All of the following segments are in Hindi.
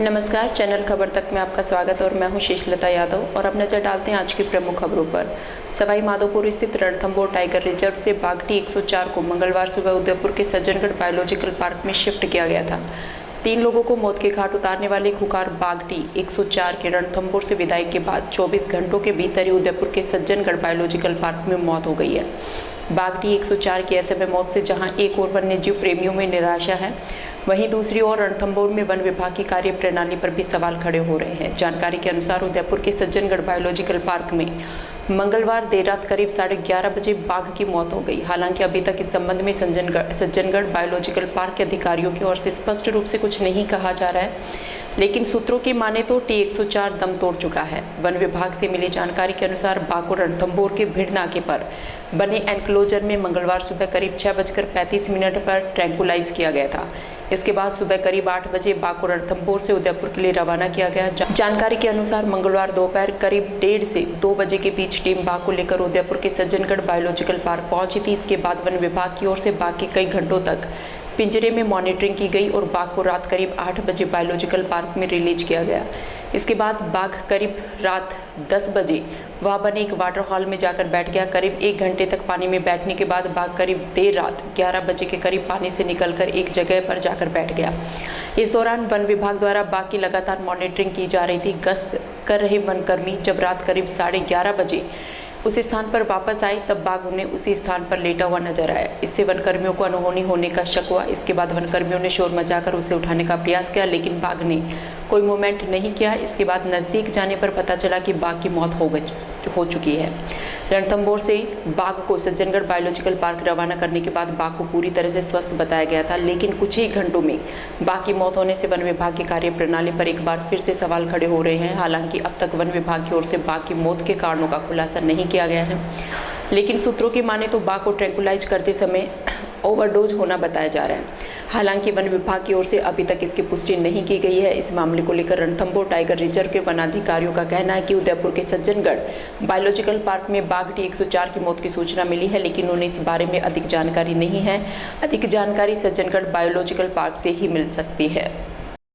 नमस्कार, चैनल खबर तक में आपका स्वागत और मैं हूं शेषलता यादव और अब नजर डालते हैं आज की प्रमुख खबरों पर। सवाई माधोपुर स्थित रणथंभौर टाइगर रिजर्व से बाघटी 104 को मंगलवार सुबह उदयपुर के सज्जनगढ़ बायोलॉजिकल पार्क में शिफ्ट किया गया था। 3 लोगों को मौत के घाट उतारने वाले खुंखार बाघटी 104 के रणथंभौर से विदाई के बाद 24 घंटों के भीतर ही उदयपुर के सज्जनगढ़ बायोलॉजिकल पार्क में मौत हो गई है। बाघटी 104 की ऐसे में मौत से जहां एक और वन्यजीव प्रेमियों में निराशा है, वहीं दूसरी ओर रणथंभौर में वन विभाग की कार्य प्रणाली पर भी सवाल खड़े हो रहे हैं। जानकारी के अनुसार उदयपुर के सज्जनगढ़ बायोलॉजिकल पार्क में मंगलवार देर रात करीब 11:30 बजे बाघ की मौत हो गई। हालांकि अभी तक इस संबंध में सज्जनगढ़ बायोलॉजिकल पार्क के अधिकारियों की ओर से स्पष्ट रूप से कुछ नहीं कहा जा रहा है, लेकिन सूत्रों की माने तो T104 दम तोड़ चुका है। वन विभाग से मिली जानकारी के अनुसार बाघ को रणथंभौर के भिड़ नाके पर बने एनक्लोजर में मंगलवार सुबह करीब 6:35 पर ट्रैंकुलाइज किया गया था। इसके बाद सुबह करीब 8 बजे बाघ को रणथंभौर से उदयपुर के लिए रवाना किया गया। जानकारी के अनुसार मंगलवार दोपहर करीब 1:30 से 2 बजे के बीच टीम बाघ को लेकर उदयपुर के सज्जनगढ़ बायोलॉजिकल पार्क पहुंची थी। इसके बाद वन विभाग की ओर से बाघ के कई घंटों तक पिंजरे में मॉनिटरिंग की गई और बाघ को रात करीब 8 बजे बायोलॉजिकल पार्क में रिलीज किया गया। इसके बाद बाघ करीब रात 10 बजे वहां बने एक वाटर हॉल में जाकर बैठ गया। करीब 1 घंटे तक पानी में बैठने के बाद बाघ करीब देर रात 11 बजे के करीब पानी से निकलकर एक जगह पर जाकर बैठ गया। इस दौरान वन विभाग द्वारा बाघ की लगातार मॉनिटरिंग की जा रही थी। गश्त कर रहे वनकर्मी जब रात करीब 11:30 बजे उस स्थान पर वापस आए, तब बाघ उन्हें उसी स्थान पर लेटा हुआ नजर आया। इससे वनकर्मियों को अनहोनी होने का शक हुआ। इसके बाद वनकर्मियों ने शोर मचाकर उसे उठाने का प्रयास किया, लेकिन बाघ ने कोई मूवमेंट नहीं किया। इसके बाद नज़दीक जाने पर पता चला कि बाघ की मौत हो चुकी है। रणथंभौर से बाघ को सज्जनगढ़ बायोलॉजिकल पार्क रवाना करने के बाद बाघ को पूरी तरह से स्वस्थ बताया गया था, लेकिन कुछ ही घंटों में बाघ की मौत होने से वन विभाग की कार्य प्रणाली पर एक बार फिर से सवाल खड़े हो रहे हैं। हालांकि अब तक वन विभाग की ओर से बाघ की मौत के कारणों का खुलासा नहीं किया गया है, लेकिन सूत्रों की माने तो बाघ को ट्रैंकुलाइज करते समय ओवरडोज होना बताया जा रहा है। हालांकि वन विभाग की ओर से अभी तक इसकी पुष्टि नहीं की गई है। इस मामले को लेकर रणथंभौर टाइगर रिजर्व के वनाधिकारियों का कहना है कि उदयपुर के सज्जनगढ़ बायोलॉजिकल पार्क में बाघटी 104 की मौत की सूचना मिली है, लेकिन उन्हें इस बारे में अधिक जानकारी नहीं है। अधिक जानकारी सज्जनगढ़ बायोलॉजिकल पार्क से ही मिल सकती है।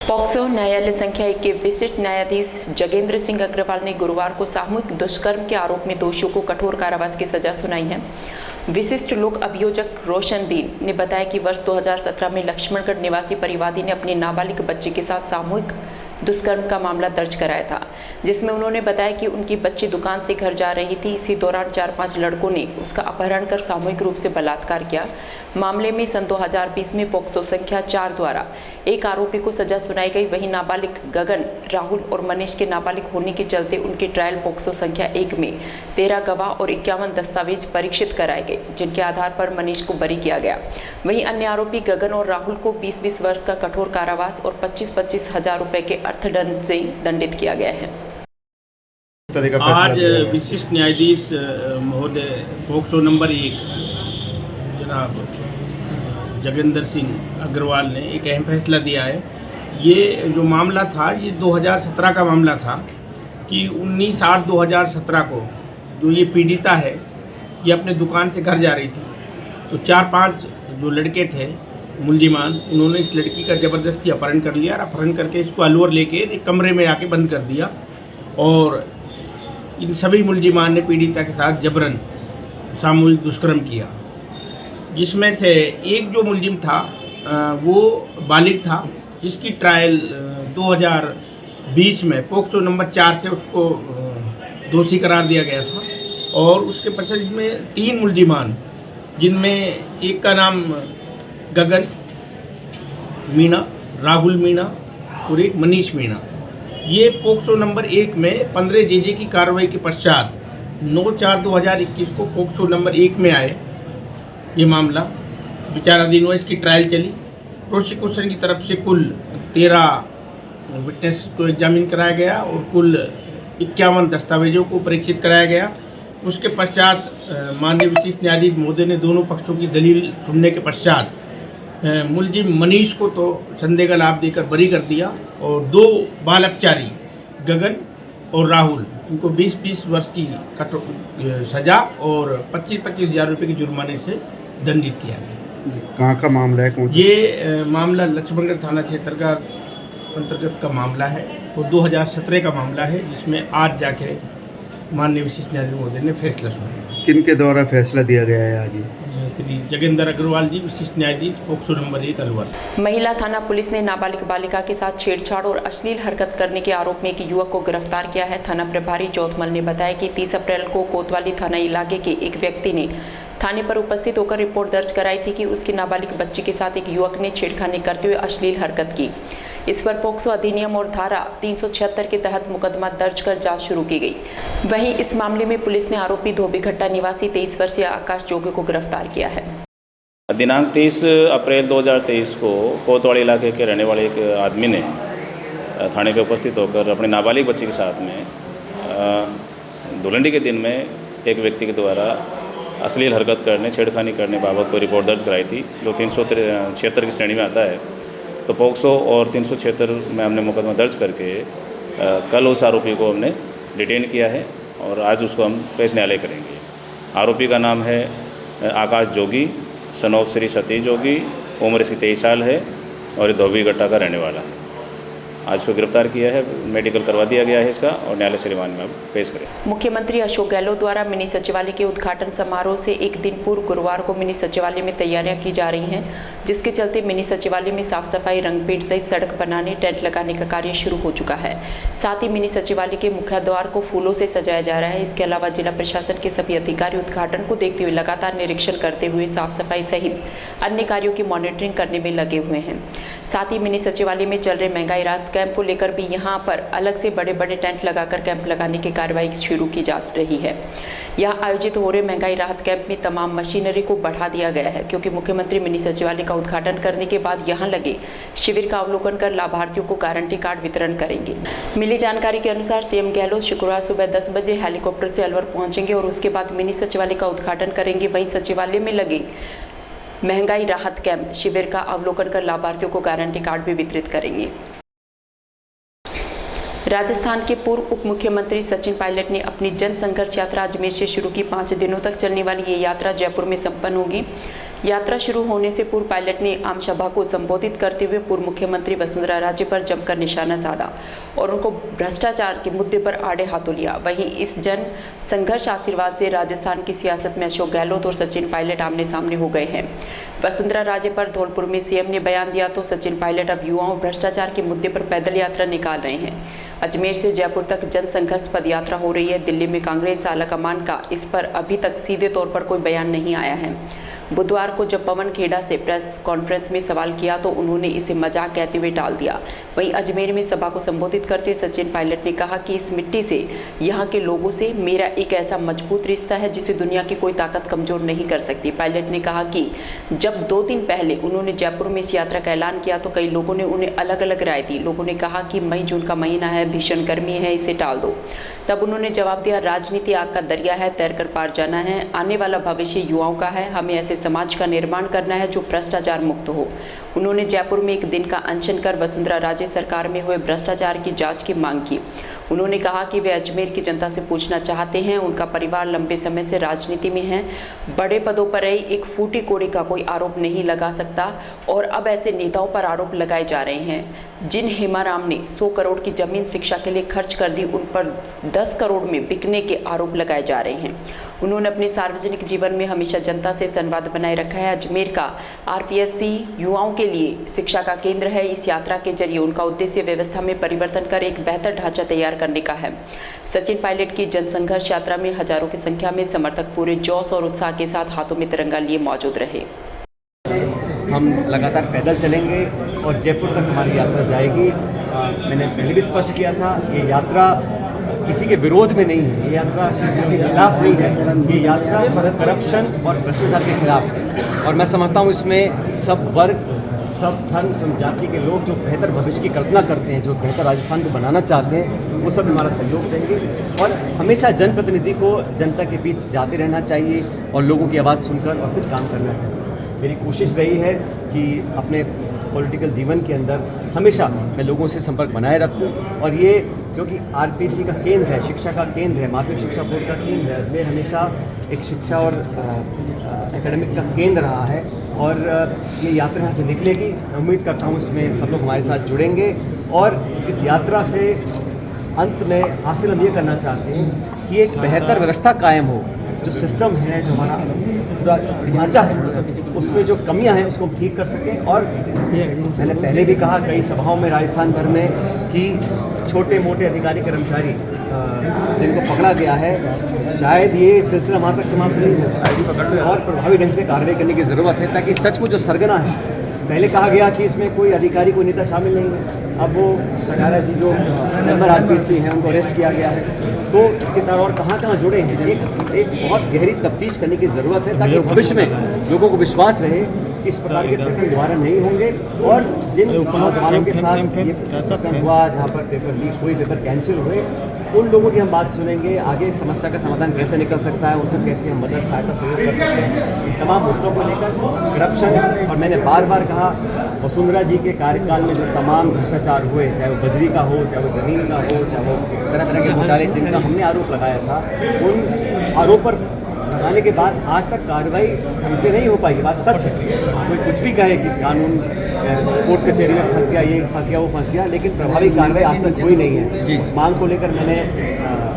पॉक्सो न्यायालय संख्या 1 के विशिष्ट न्यायाधीश जगेंद्र सिंह अग्रवाल ने गुरुवार को सामूहिक दुष्कर्म के आरोप में दोषियों को कठोर कारावास की सजा सुनाई है। विशिष्ट लोक अभियोजक रोशनदीन ने बताया कि वर्ष 2017 में लक्ष्मणगढ़ निवासी परिवादी ने अपने नाबालिग बच्चे के साथ सामूहिक दुष्कर्म का मामला दर्ज कराया था, जिसमें उन्होंने बताया कि उनकी बच्ची दुकान से घर जा रही थी। इसी दौरान 4-5 लड़कों ने उसका अपहरण कर सामूहिक रूप से बलात्कार किया। मामले में सन 2020 में पॉक्सो संख्या 4 द्वारा एक आरोपी को सजा सुनाई गई। वहीं नाबालिग गगन, राहुल और मनीष के नाबालिग होने के चलते उनके ट्रायल पॉक्सो संख्या 1 में 13 गवाह और 51 दस्तावेज परीक्षित कराए गए, जिनके आधार पर मनीष को बरी किया गया। वहीं अन्य आरोपी गगन और राहुल को 20-20 वर्ष का कठोर कारावास और 25-25 हजार रुपए के अर्थदंड से दंडित किया गया है। आज विशिष्ट न्यायाधीश महोदय पॉक्सो नंबर 1 जनाब जगेंद्र सिंह अग्रवाल ने एक अहम फैसला दिया है। ये जो मामला था, ये 2017 का मामला था कि 19/8/2017 को जो ये पीड़िता है, ये अपने दुकान से घर जा रही थी, तो 4-5 जो लड़के थे मुलजिमान, उन्होंने इस लड़की का ज़बरदस्ती अपहरण कर लिया और अपहरण करके इसको अलवर लेके एक कमरे में आके बंद कर दिया और इन सभी मुलजिमान ने पीड़िता के साथ जबरन सामूहिक दुष्कर्म किया, जिसमें से एक जो मुलजिम था वो बालिग था, जिसकी ट्रायल 2020 में पॉक्सो नंबर 4 से उसको दोषी करार दिया गया था। और उसके पश्चात में 3 मुलजिमान, जिनमें एक का नाम गगन मीणा, राहुल मीणा और एक मनीष मीणा, ये पॉक्सो नंबर 1 में 15 जेजे की कार्रवाई के पश्चात 9/4/2021 को पॉक्सो नंबर 1 में आए। ये मामला विचाराधीन हुआ, इसकी ट्रायल चली। प्रोसिक्यूशन की तरफ से कुल 13 विटनेस को एग्जामिन कराया गया और कुल 51 दस्तावेजों को परीक्षित कराया गया। उसके पश्चात माननीय विशिष्ट न्यायाधीश महोदय ने दोनों पक्षों की दलील सुनने के पश्चात मुलजिम मनीष को तो संदेह का लाभ देकर बरी कर दिया और 2 बाल अपचारी गगन और राहुल, इनको 20-20 वर्ष की सजा और 25-25 हज़ार रुपये के जुर्माने से दंडित किया गया। कहाँ का मामला है? ये मामला लक्ष्मणगढ़ थाना क्षेत्र का अंतर्गत का मामला है, वो 2017 का मामला है, जिसमें आज जाके माननीय विशिष्ट न्यायाधीश महोदय ने फैसला सुनाया। किनके द्वारा फैसला दिया गया है आज? श्री जगेंद्र अग्रवाल जी, विशिष्ट न्यायाधीश, पोक्सो नंबर 1 अलवर। महिला थाना पुलिस ने नाबालिग बालिका के साथ छेड़छाड़ और अश्लील हरकत करने के आरोप में एक युवक को गिरफ्तार किया है। थाना प्रभारी ज्योतमल ने बताया कि 30 अप्रैल को कोतवाली थाना इलाके के एक व्यक्ति ने थाने पर उपस्थित होकर रिपोर्ट दर्ज कराई थी कि उसकी नाबालिग बच्ची के साथ एक युवक ने छेड़खानी करते हुए अश्लील हरकत की। इस पर पोक्सो अधिनियम और धारा 376 के तहत मुकदमा दर्ज कर जांच शुरू की गई। वहीं इस मामले में पुलिस ने आरोपी धोबीघट्टा निवासी 23 वर्षीय आकाश जोगी को गिरफ्तार किया है। दिनांक 30 अप्रैल 2023 को कोतवाली इलाके के रहने वाले एक आदमी ने थाने पे उपस्थित होकर अपने नाबालिग बच्ची के साथ में धुलंडी के दिन में एक व्यक्ति के द्वारा अश्लील हरकत करने, छेड़खानी करने बाबत कोई रिपोर्ट दर्ज कराई थी, जो 376 की श्रेणी में आता है। तो पोक्सो और 376 में हमने मुकदमा दर्ज करके कल उस आरोपी को हमने डिटेन किया है और आज उसको हम पेश न्यायालय करेंगे। आरोपी का नाम है आकाश जोगी, सन ऑफ श्री सतीश जोगी, उम्र इसकी 23 साल है और ये धोबीघट्टा का रहने वाला है। आज को गिरफ्तार किया है, मेडिकल करवा दिया गया है इसका और न्यायालय से रिमांड में अब पेश करें। मुख्यमंत्री अशोक गहलोत द्वारा मिनी सचिवालय के उद्घाटन समारोह से एक दिन पूर्व गुरुवार को मिनी सचिवालय में तैयारियां की जा रही हैं, जिसके चलते मिनी सचिवालय में साफ सफाई, रंग पेंट सहित सड़क बनाने, टेंट लगाने का कार्य शुरू हो चुका है। साथ ही मिनी सचिवालय के मुख्य द्वार को फूलों से सजाया जा रहा है। इसके अलावा जिला प्रशासन के सभी अधिकारी उद्घाटन को देखते हुए लगातार निरीक्षण करते हुए साफ सफाई सहित अन्य कार्यों की मॉनिटरिंग करने में लगे हुए हैं। साथ ही मिनी सचिवालय में चल रहे महंगाई राहत कैंप को लेकर भी यहां पर अलग से बड़े बड़े टेंट लगाकर कैंप लगाने की कार्रवाई शुरू की जा रही है। यहां आयोजित हो रहे महंगाई राहत कैंप में तमाम मशीनरी को बढ़ा दिया गया है, क्योंकि मुख्यमंत्री मिनी सचिवालय का उद्घाटन करने के बाद यहां लगे शिविर का अवलोकन कर लाभार्थियों को गारंटी कार्ड वितरण करेंगे। मिली जानकारी के अनुसार सीएम गहलोत शुक्रवार सुबह 10 बजे हेलीकॉप्टर से अलवर पहुंचेंगे और उसके बाद मिनी सचिवालय का उद्घाटन करेंगे। वहीं सचिवालय में लगे महंगाई राहत कैंप शिविर का अवलोकन कर लाभार्थियों को गारंटी कार्ड भी वितरित करेंगे। राजस्थान के पूर्व उप मुख्यमंत्री सचिन पायलट ने अपनी जन संघर्ष यात्रा अजमेर से शुरू की। 5 दिनों तक चलने वाली ये यात्रा जयपुर में संपन्न होगी। यात्रा शुरू होने से पूर्व पायलट ने आम सभा को संबोधित करते हुए पूर्व मुख्यमंत्री वसुंधरा राजे पर जमकर निशाना साधा और उनको भ्रष्टाचार के मुद्दे पर आड़े हाथों लिया। वहीं इस जन संघर्ष आशीर्वाद से राजस्थान की सियासत में अशोक गहलोत और सचिन पायलट आमने सामने हो गए हैं। वसुंधरा राजे पर धौलपुर में सीएम ने बयान दिया तो सचिन पायलट अब युवाओं भ्रष्टाचार के मुद्दे पर पैदल यात्रा निकाल रहे हैं। अजमेर से जयपुर तक जन संघर्ष पद यात्रा हो रही है। दिल्ली में कांग्रेस आलाकमान का इस पर अभी तक सीधे तौर पर कोई बयान नहीं आया है। बुधवार को जब पवन खेड़ा से प्रेस कॉन्फ्रेंस में सवाल किया तो उन्होंने इसे मजाक कहते हुए टाल दिया। वहीं अजमेर में सभा को संबोधित करते हुए सचिन पायलट ने कहा कि इस मिट्टी से, यहाँ के लोगों से मेरा एक ऐसा मजबूत रिश्ता है जिसे दुनिया की कोई ताकत कमजोर नहीं कर सकती। पायलट ने कहा कि जब 2 दिन पहले उन्होंने जयपुर में इस यात्रा का ऐलान किया तो कई लोगों ने उन्हें अलग अलग राय दी। लोगों ने कहा कि मई जून का महीना है, भीषण गर्मी है, इसे टाल दो। तब उन्होंने जवाब दिया, राजनीति आग का दरिया है, तैरकर पार जाना है। आने वाला भविष्य युवाओं का है। हमें ऐसे समाज का निर्माण करना है जो भ्रष्टाचार मुक्त हो। उन्होंने जयपुर में एक दिन का अनशन कर वसुंधरा राजे सरकार में हुए भ्रष्टाचार की जांच की मांग की। उन्होंने कहा कि वे अजमेर की जनता से पूछना चाहते हैं, उनका परिवार लंबे समय से राजनीति में है, बड़े पदों पर रही एक फूटी कोड़ी का कोई आरोप नहीं लगा सकता और अब ऐसे नेताओं पर आरोप लगाए जा रहे हैं। जिन हेमाराम ने 100 करोड़ की जमीन शिक्षा के लिए खर्च कर दी, उन पर 10 करोड़ में बिकने के आरोप लगाए जा रहे हैं। उन्होंने अपने सार्वजनिक जीवन में हमेशा जनता से संवाद बनाए रखा है। अजमेर का आरपीएससी युवाओं के लिए शिक्षा का केंद्र है। इस यात्रा के जरिए उनका उद्देश्य व्यवस्था में परिवर्तन कर एक बेहतर ढांचा तैयार करने का है। सचिन पायलट की जनसंघर्ष यात्रा में हजारों की संख्या में समर्थक पूरे जोश और उत्साह के साथ हाथों में तिरंगा लिए मौजूद रहे। हम लगातार पैदल चलेंगे और जयपुर तक हमारी यात्रा जाएगी। मैंने पहले भी स्पष्ट किया था, ये यात्रा किसी के विरोध में नहीं है, ये यात्रा किसी के खिलाफ नहीं है, ये यात्रा करप्शन और भ्रष्टाचार के खिलाफ है। और मैं समझता हूँ इसमें सब वर्ग, सब धर्म, सब जाति के लोग जो बेहतर भविष्य की कल्पना करते हैं, जो बेहतर राजस्थान को बनाना चाहते हैं, वो सब हमारा सहयोग देंगे। और हमेशा जनप्रतिनिधि को जनता के बीच जाते रहना चाहिए और लोगों की आवाज़ सुनकर और फिर काम करना चाहिए। मेरी कोशिश रही है कि अपने पॉलिटिकल जीवन के अंदर हमेशा मैं लोगों से संपर्क बनाए रखूं और ये क्योंकि आरपीएससी का केंद्र है, शिक्षा का केंद्र है, माध्यमिक शिक्षा बोर्ड का केंद्र है। अजमेर हमेशा एक शिक्षा और एकेडमिक का केंद्र रहा है और ये यात्रा यहाँ से निकलेगी। मैं उम्मीद करता हूँ इसमें सब लोग हमारे साथ जुड़ेंगे और इस यात्रा से अंत में हासिल हम ये करना चाहते हैं कि एक बेहतर व्यवस्था कायम हो, जो सिस्टम है, जो हमारा पूरा ढांचा है, उसमें जो कमियां हैं उसको हम ठीक कर सकें। और मैंने पहले भी कहा कई सभाओं में राजस्थान भर में कि छोटे मोटे अधिकारी कर्मचारी जिनको पकड़ा गया है, शायद ये सिलसिला वहाँ तक समाप्त नहीं हो, इसमें और प्रभावी ढंग से कार्रवाई करने की ज़रूरत है, ताकि सचमुच जो सरगना है, पहले कहा गया कि इसमें कोई अधिकारी कोई नेता शामिल नहीं है, अब वो 18 जी जो मेंबर आरपीसी हैं उनको अरेस्ट किया गया है, तो इसके तरह और कहाँ जुड़े हैं, एक बहुत गहरी तफ्तीश करने की ज़रूरत है, ताकि भविष्य में लोगों को विश्वास रहे कि इस प्रकार के प्रकरण दोबारा नहीं होंगे। और जिन नौजवानों के साथ ये प्रकरण हुआ, जहाँ पर पेपर लीक हुई, पेपर कैंसिल हुए, उन लोगों की हम बात सुनेंगे, आगे समस्या का समाधान कैसे निकल सकता है, उनको कैसे हम मदद सहायता सहयोग कर सकते हैं, इन तमाम मुद्दों को लेकर करप्शन। और मैंने बार बार कहा, वसुंधरा जी के कार्यकाल में जो तमाम भ्रष्टाचार हुए, चाहे वो बजरी का हो, चाहे वो ज़मीन का हो, चाहे वो तरह तरह के घोटाले जिनका हमने आरोप लगाया था, उन आरोप पर लगाने के बाद आज तक कार्रवाई ढंग से नहीं हो पाई। ये बात सच है, कोई कुछ भी कहे कि कानून कोर्ट कचहरी में फंस गया, ये फंस गया, वो फंस गया, लेकिन प्रभावी कार्रवाई आज तक हुई नहीं है। इस मांग को लेकर मैंने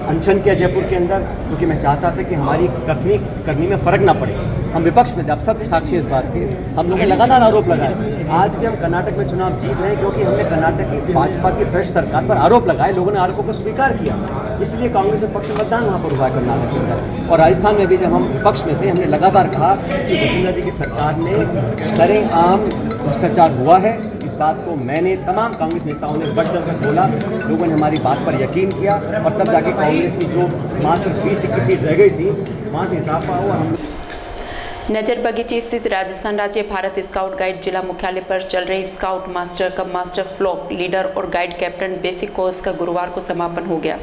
अनशन किया जयपुर के अंदर, क्योंकि मैं चाहता था कि हमारी कथनी करनी में फ़र्क ना पड़े। हम विपक्ष में थे, आप सब साक्षी इस बात के, हम लोगों ने लगातार आरोप लगाए। आज भी हम कर्नाटक में चुनाव जीत रहे हैं क्योंकि हमने कर्नाटक की भाजपा की भ्रष्ट सरकार पर आरोप लगाए, लोगों ने आरोपों को स्वीकार किया, इसलिए कांग्रेस पक्ष मतदान वहाँ पर हुआ है कर्नाटक के अंदर। और राजस्थान में भी जब हम विपक्ष में थे, हमने लगातार कहा कि वसुंधरा जी की सरकार में सरेआम भ्रष्टाचार हुआ है। इस बात को मैंने, तमाम कांग्रेस नेताओं ने बढ़ चढ़ कर बोला, लोगों ने हमारी बात पर यकीन किया, और तब जाके कांग्रेस की जो मात्र 20-21 सीट रह गई थी, वहाँ से इजाफा हुआ। हम नजर बगीची स्थित राजस्थान राज्य भारत स्काउट गाइड जिला मुख्यालय पर चल रहे स्काउट मास्टर कम मास्टर फ्लॉक लीडर और गाइड कैप्टन बेसिक कोर्स का गुरुवार को समापन हो गया।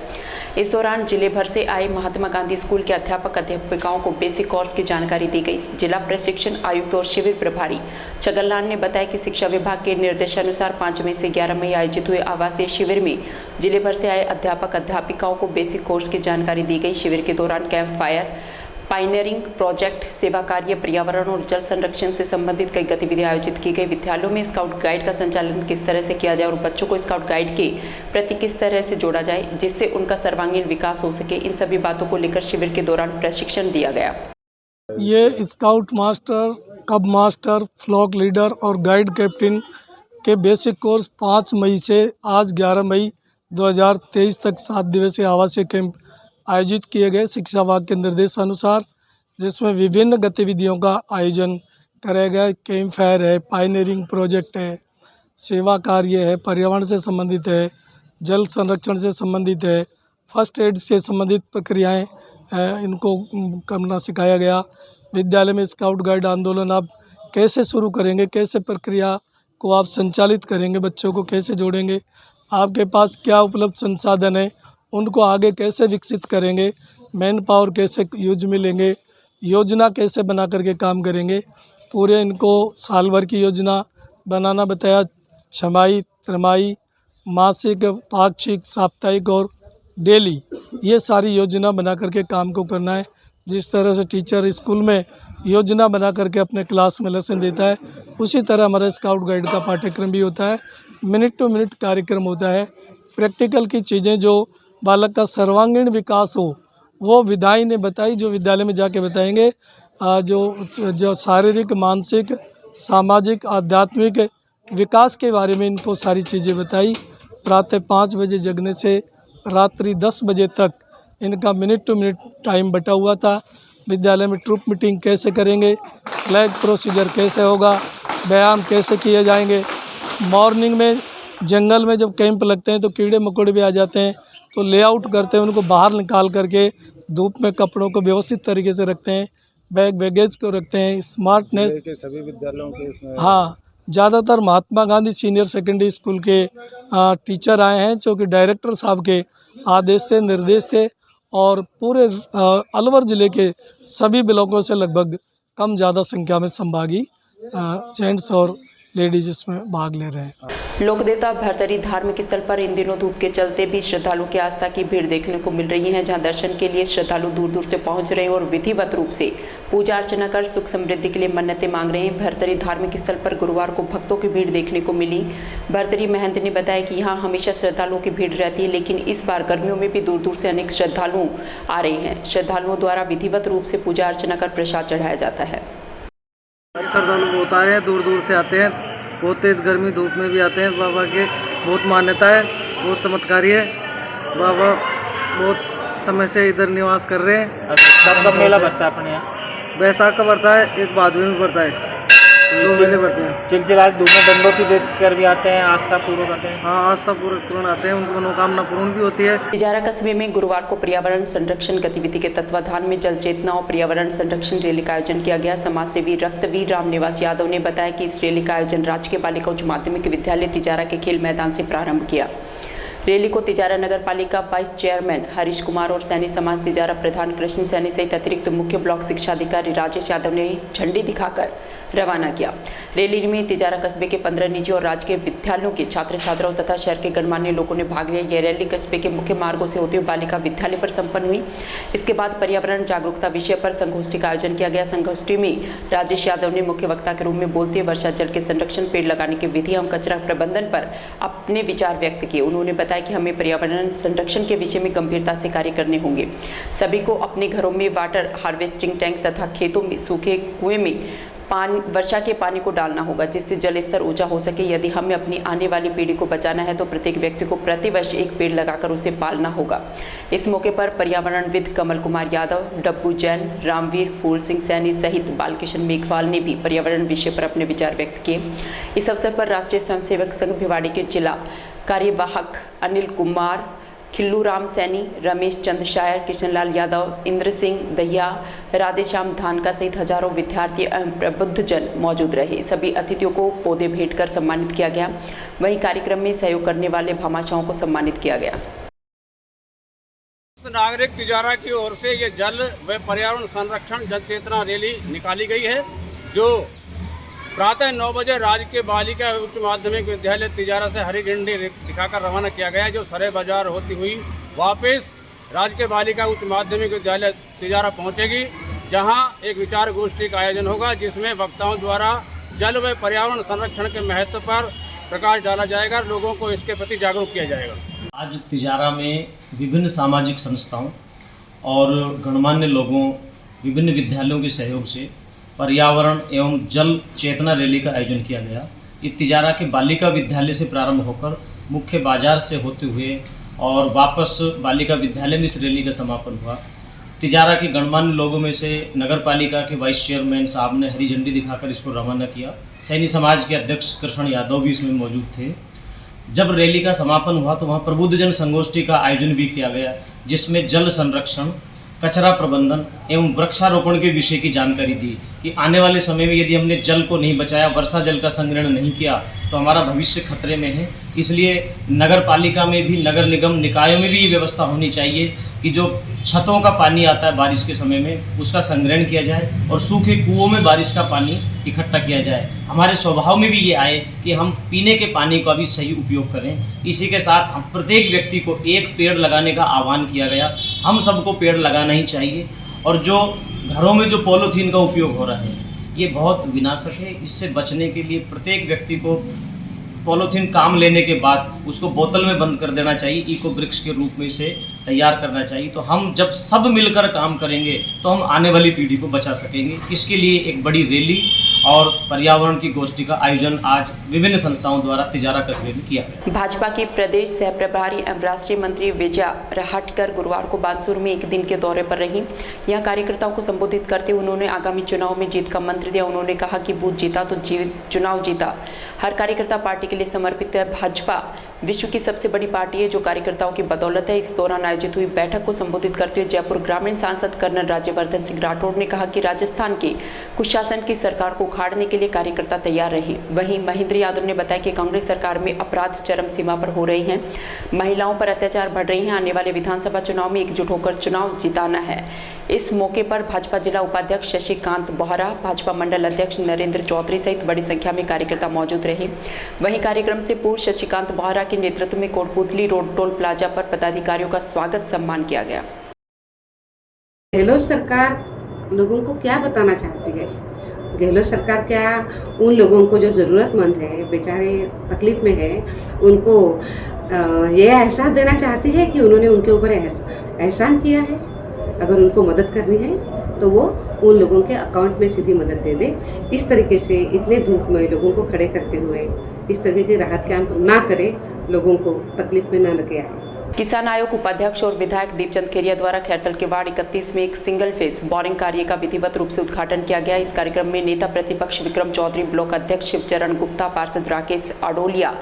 इस दौरान जिले भर से आए महात्मा गांधी स्कूल के अध्यापक अध्यापिकाओं को बेसिक कोर्स की जानकारी दी गई। जिला प्रशिक्षण आयुक्त और शिविर प्रभारी छगनलाल ने बताया कि शिक्षा विभाग के निर्देशानुसार 5 मई से 11 मई आयोजित हुए आवासीय शिविर में जिले भर से आए अध्यापक अध्यापिकाओं को बेसिक कोर्स की जानकारी दी गई। शिविर के दौरान कैंप फायर, पाइनियरिंग प्रोजेक्ट, सेवा कार्य, पर्यावरण और जल संरक्षण से संबंधित कई गतिविधियां आयोजित की गई। विद्यालयों में स्काउट गाइड का संचालन किस तरह से किया जाए और बच्चों को स्काउट गाइड के प्रति किस तरह से जोड़ा जाए जिससे उनका सर्वांगीण विकास हो सके, इन सभी बातों को लेकर शिविर के दौरान प्रशिक्षण दिया गया। ये स्काउट मास्टर, कब मास्टर, फ्लॉक लीडर और गाइड कैप्टन के बेसिक कोर्स 5 मई से आज 11 मई 2023 तक 7 दिवसीय आवासीय कैंप आयोजित किए गए शिक्षा विभाग के निर्देशानुसार, जिसमें विभिन्न गतिविधियों का आयोजन कराया गया। कैंप फायर है, पाइनियरिंग प्रोजेक्ट है, सेवा कार्य है, पर्यावरण से संबंधित है, जल संरक्षण से संबंधित है, फर्स्ट एड से संबंधित प्रक्रियाएं इनको करना सिखाया गया। विद्यालय में स्काउट गाइड आंदोलन आप कैसे शुरू करेंगे, कैसे प्रक्रिया को आप संचालित करेंगे, बच्चों को कैसे जोड़ेंगे, आपके पास क्या उपलब्ध संसाधन है, उनको आगे कैसे विकसित करेंगे, मैन पावर कैसे यूज में लेंगे, योजना कैसे बना करके काम करेंगे, पूरे इनको साल भर की योजना बनाना बताया। छमाही, त्रिमाही, मासिक, पाक्षिक, साप्ताहिक और डेली, ये सारी योजना बना करके काम को करना है। जिस तरह से टीचर स्कूल में योजना बना करके अपने क्लास में लेसन देता है, उसी तरह हमारा स्काउट गाइड का पाठ्यक्रम भी होता है। मिनट टू मिनट कार्यक्रम होता है। प्रैक्टिकल की चीज़ें जो बालक का सर्वांगीण विकास हो वो विधाई ने बताई, जो विद्यालय में जाके बताएंगे। जो शारीरिक, मानसिक, सामाजिक, आध्यात्मिक विकास के बारे में इनको सारी चीज़ें बताई। प्रातः 5 बजे जगने से रात्रि 10 बजे तक इनका मिनट टू मिनट टाइम बटा हुआ था। विद्यालय में ट्रूप मीटिंग कैसे करेंगे, फ्लैग प्रोसीजर कैसे होगा, व्यायाम कैसे किए जाएंगे। मॉर्निंग में जंगल में जब कैंप लगते हैं तो कीड़े मकोड़े भी आ जाते हैं, तो लेआउट करते हैं, उनको बाहर निकाल करके धूप में कपड़ों को व्यवस्थित तरीके से रखते हैं, बैगेज को रखते हैं। स्मार्टनेस सभी विद्यालयों के इसमें हाँ, ज़्यादातर Mahatma Gandhi senior secondary school के टीचर आए हैं, जो कि डायरेक्टर साहब के आदेश थे, निर्देश थे। और पूरे अलवर ज़िले के सभी ब्लॉकों से लगभग कम ज़्यादा संख्या में संभागी जेंट्स और लेडीज़ इसमें भाग ले रहे हैं। लोकदेवता भरतरी धार्मिक स्थल पर इन दिनों धूप के चलते भी श्रद्धालुओं की आस्था की भीड़ देखने को मिल रही है, जहां दर्शन के लिए श्रद्धालु दूर दूर से पहुंच रहे हैं और विधिवत रूप से पूजा अर्चना कर सुख समृद्धि के लिए मन्नतें मांग रहे हैं। भरतरी धार्मिक स्थल पर गुरुवार को भक्तों की भीड़ देखने को मिली। भरतरी महंत ने बताया कि यहाँ हमेशा श्रद्धालुओं की भीड़ रहती है, लेकिन इस बार गर्मियों में भी दूर दूर से अनेक श्रद्धालु आ रहे हैं। श्रद्धालुओं द्वारा विधिवत रूप से पूजा अर्चना कर प्रसाद चढ़ाया जाता है। श्रद्धालु बहुत आ रहे हैं, दूर दूर से आते हैं, बहुत तेज़ गर्मी धूप में भी आते हैं। बाबा के बहुत मान्यता है, बहुत चमत्कारी है। बाबा बहुत समय से इधर निवास कर रहे हैं। कब मेला भरता है अपने यहाँ? बैसाख का भरता है, एक भादवी में भरता है, 2 मेले भरते हैं। चिलचिला धूप में दंडोती देकर भी आते हैं, आस्था पूर्वक आते हैं। हाँ, आस्था पूर्ण आते हैं, उनकी मनोकामना पूर्ण भी होती है। तिजारा कस्बे में गुरुवार को पर्यावरण संरक्षण गतिविधि के तत्वाधान में जल चेतना और पर्यावरण संरक्षण रैली का आयोजन किया गया। समाज सेवी रक्तवीर रामनिवास यादव ने बताया कि इस रैली का आयोजन राजकीय बालिका उच्च माध्यमिक विद्यालय तिजारा के खेल मैदान से प्रारंभ किया। रैली को तिजारा नगर पालिका वाइस चेयरमैन हरीश कुमार और सैनी समाज तिजारा प्रधान कृष्ण सैनी सहित अतिरिक्त मुख्य ब्लॉक शिक्षा अधिकारी राजेश यादव ने झंडी दिखाकर रवाना किया। रैली में तिजारा कस्बे के 15 निजी और राजकीय विद्यालयों के छात्र छात्राओं तथा शहर के गणमान्य लोगों ने भाग लिया। यह रैली कस्बे के मुख्य मार्गों से होते हुए बालिका विद्यालय पर संपन्न हुई। इसके बाद पर्यावरण जागरूकता विषय पर संगोष्ठी का आयोजन किया गया। संगोष्ठी में राजेश यादव ने मुख्य वक्ता के रूप में बोलते हुए वर्षा जल के संरक्षण, पेड़ लगाने की विधि एवं कचरा प्रबंधन पर अपने विचार व्यक्त किए। उन्होंने बताया कि हमें पर्यावरण संरक्षण के विषय में गंभीरता से कार्य करने होंगे। सभी को अपने घरों में वाटर हार्वेस्टिंग टैंक तथा खेतों में सूखे कुएं में वर्षा के पानी को डालना होगा, जिससे जल स्तर ऊंचा हो सके। यदि हमें अपनी आने वाली पीढ़ी को बचाना है तो प्रत्येक व्यक्ति को प्रतिवर्ष एक पेड़ लगाकर उसे पालना होगा। इस मौके पर पर्यावरणविद कमल कुमार यादव, डब्बू जैन, रामवीर, फूल सिंह सैनी सहित बालकिशन मेघवाल ने भी पर्यावरण विषय पर अपने विचार व्यक्त किए। इस अवसर पर राष्ट्रीय स्वयंसेवक संघ भिवाड़ी के जिला कार्यवाहक अनिल कुमार, खिल्लू राम सैनी, रमेश चंद शायर, किशनलाल यादव, इंद्र सिंह दहिया, राधेश्याम धानका सहित हजारों विद्यार्थी एवं प्रबुद्धजन मौजूद रहे। सभी अतिथियों को पौधे भेंट कर सम्मानित किया गया। वहीं कार्यक्रम में सहयोग करने वाले भामाशाहों को सम्मानित किया गया। नागरिक तिजारा की ओर से ये जल व पर्यावरण संरक्षण जन चेतना रैली निकाली गई है, जो प्रातः 9 बजे राजकीय बालिका उच्च माध्यमिक विद्यालय तिजारा से हरी झंडी दिखाकर रवाना किया गया है, जो सरे बाजार होती हुई वापस राजकीय बालिका उच्च माध्यमिक विद्यालय तिजारा पहुंचेगी, जहां एक विचार गोष्ठी का आयोजन होगा, जिसमें वक्ताओं द्वारा जल व पर्यावरण संरक्षण के महत्व पर प्रकाश डाला जाएगा, लोगों को इसके प्रति जागरूक किया जाएगा। आज तिजारा में विभिन्न सामाजिक संस्थाओं और गणमान्य लोगों, विभिन्न विद्यालयों के सहयोग से पर्यावरण एवं जल चेतना रैली का आयोजन किया गया। ये तिजारा के बालिका विद्यालय से प्रारंभ होकर मुख्य बाजार से होते हुए और वापस बालिका विद्यालय में इस रैली का समापन हुआ। तिजारा के गणमान्य लोगों में से नगर पालिका के वाइस चेयरमैन साहब ने हरी झंडी दिखाकर इसको रवाना किया। सैनी समाज के अध्यक्ष कृष्ण यादव भी इसमें मौजूद थे। जब रैली का समापन हुआ तो वहाँ प्रबुद्धजन संगोष्ठी का आयोजन भी किया गया, जिसमें जल संरक्षण, कचरा प्रबंधन एवं वृक्षारोपण के विषय की जानकारी दी कि आने वाले समय में यदि हमने जल को नहीं बचाया, वर्षा जल का संग्रहण नहीं किया तो हमारा भविष्य खतरे में है। इसलिए नगर पालिका में भी, नगर निगम निकायों में भी ये व्यवस्था होनी चाहिए कि जो छतों का पानी आता है बारिश के समय में, उसका संग्रहण किया जाए और सूखे कुओं में बारिश का पानी इकट्ठा किया जाए। हमारे स्वभाव में भी ये आए कि हम पीने के पानी का भी सही उपयोग करें। इसी के साथ हम प्रत्येक व्यक्ति को एक पेड़ लगाने का आह्वान किया गया। हम सबको पेड़ लगाना ही चाहिए। और जो घरों में जो पॉलीथीन का उपयोग हो रहा है, ये बहुत विनाशक है। इससे बचने के लिए प्रत्येक व्यक्ति को पॉलीथीन काम लेने के बाद उसको बोतल में बंद कर देना चाहिए, इको ब्रिक्स के रूप में इसे तैयार करना चाहिए। तो हम जब सब मिलकर काम करेंगे तो हम आने वाली पीढ़ी को बचा सकेंगे। इसके लिए एक बड़ी रैली और पर्यावरण की गोष्ठी का आयोजन आज विभिन्न संस्थाओं द्वारा तिजारा कस्बे में किया गया। भाजपा के प्रदेश सह प्रभारी एवं राष्ट्रीय मंत्री विजया राहटकर गुरुवार को बानसूर में एक दिन के दौरे पर रही। यहाँ कार्यकर्ताओं को संबोधित करते हुए उन्होंने आगामी चुनाव में जीत का मंत्र दिया। उन्होंने कहा कि बूथ जीता तो चुनाव जीता। हर कार्यकर्ता पार्टी के लिए समर्पित है। भाजपा विश्व की सबसे बड़ी पार्टी है जो कार्यकर्ताओं की बदौलत है। इस दौरान आयोजित हुई बैठक को संबोधित करते हुए जयपुर ग्रामीण सांसद कर्नल राज्यवर्धन सिंह राठौड़ ने कहा कि राजस्थान के कुशासन की सरकार को उखाड़ने के लिए कार्यकर्ता तैयार रहे। वहीं महेंद्र यादव ने बताया कि कांग्रेस सरकार में अपराध चरम सीमा पर हो रहे हैं, महिलाओं पर अत्याचार बढ़ रहे हैं। आने वाले विधानसभा चुनाव में एकजुट होकर चुनाव जिताना है। इस मौके पर भाजपा जिला उपाध्यक्ष शशिकांत बोहरा, भाजपा मंडल अध्यक्ष नरेंद्र चौधरी सहित बड़ी संख्या में कार्यकर्ता मौजूद रहे। वहीं कार्यक्रम से पूर्व शशिकांत बोहरा के नेतृत्व में कोटपुतली रोड टोल प्लाजा पर पदाधिकारियों का स्वागत सम्मान किया गया। गहलोत सरकार लोगों को क्या बताना चाहती है? गहलोत सरकार क्या उन लोगों को जो ज़रूरतमंद है, बेचारे तकलीफ में है, उनको ये एहसास देना चाहती है कि उन्होंने उनके ऊपर एहसान किया है। अगर उनको मदद करनी है तो वो उन लोगों के अकाउंट में सीधी मदद दे दे। इस तरीके से इतने धूप में लोगों को खड़े करते हुए इस तरीके के राहत कैंप ना करे, लोगों को तकलीफ में न लगे आए। किसान आयोग उपाध्यक्ष और विधायक दीपचंद खेरिया द्वारा खैरतल के वार्ड 31 में एक सिंगल फेस बोरिंग कार्य का विधिवत रूप से उद्घाटन किया गया। इस कार्यक्रम में नेता प्रतिपक्ष विक्रम चौधरी, ब्लॉक अध्यक्ष शिवचरण गुप्ता, पार्षद राकेश अडोलिया,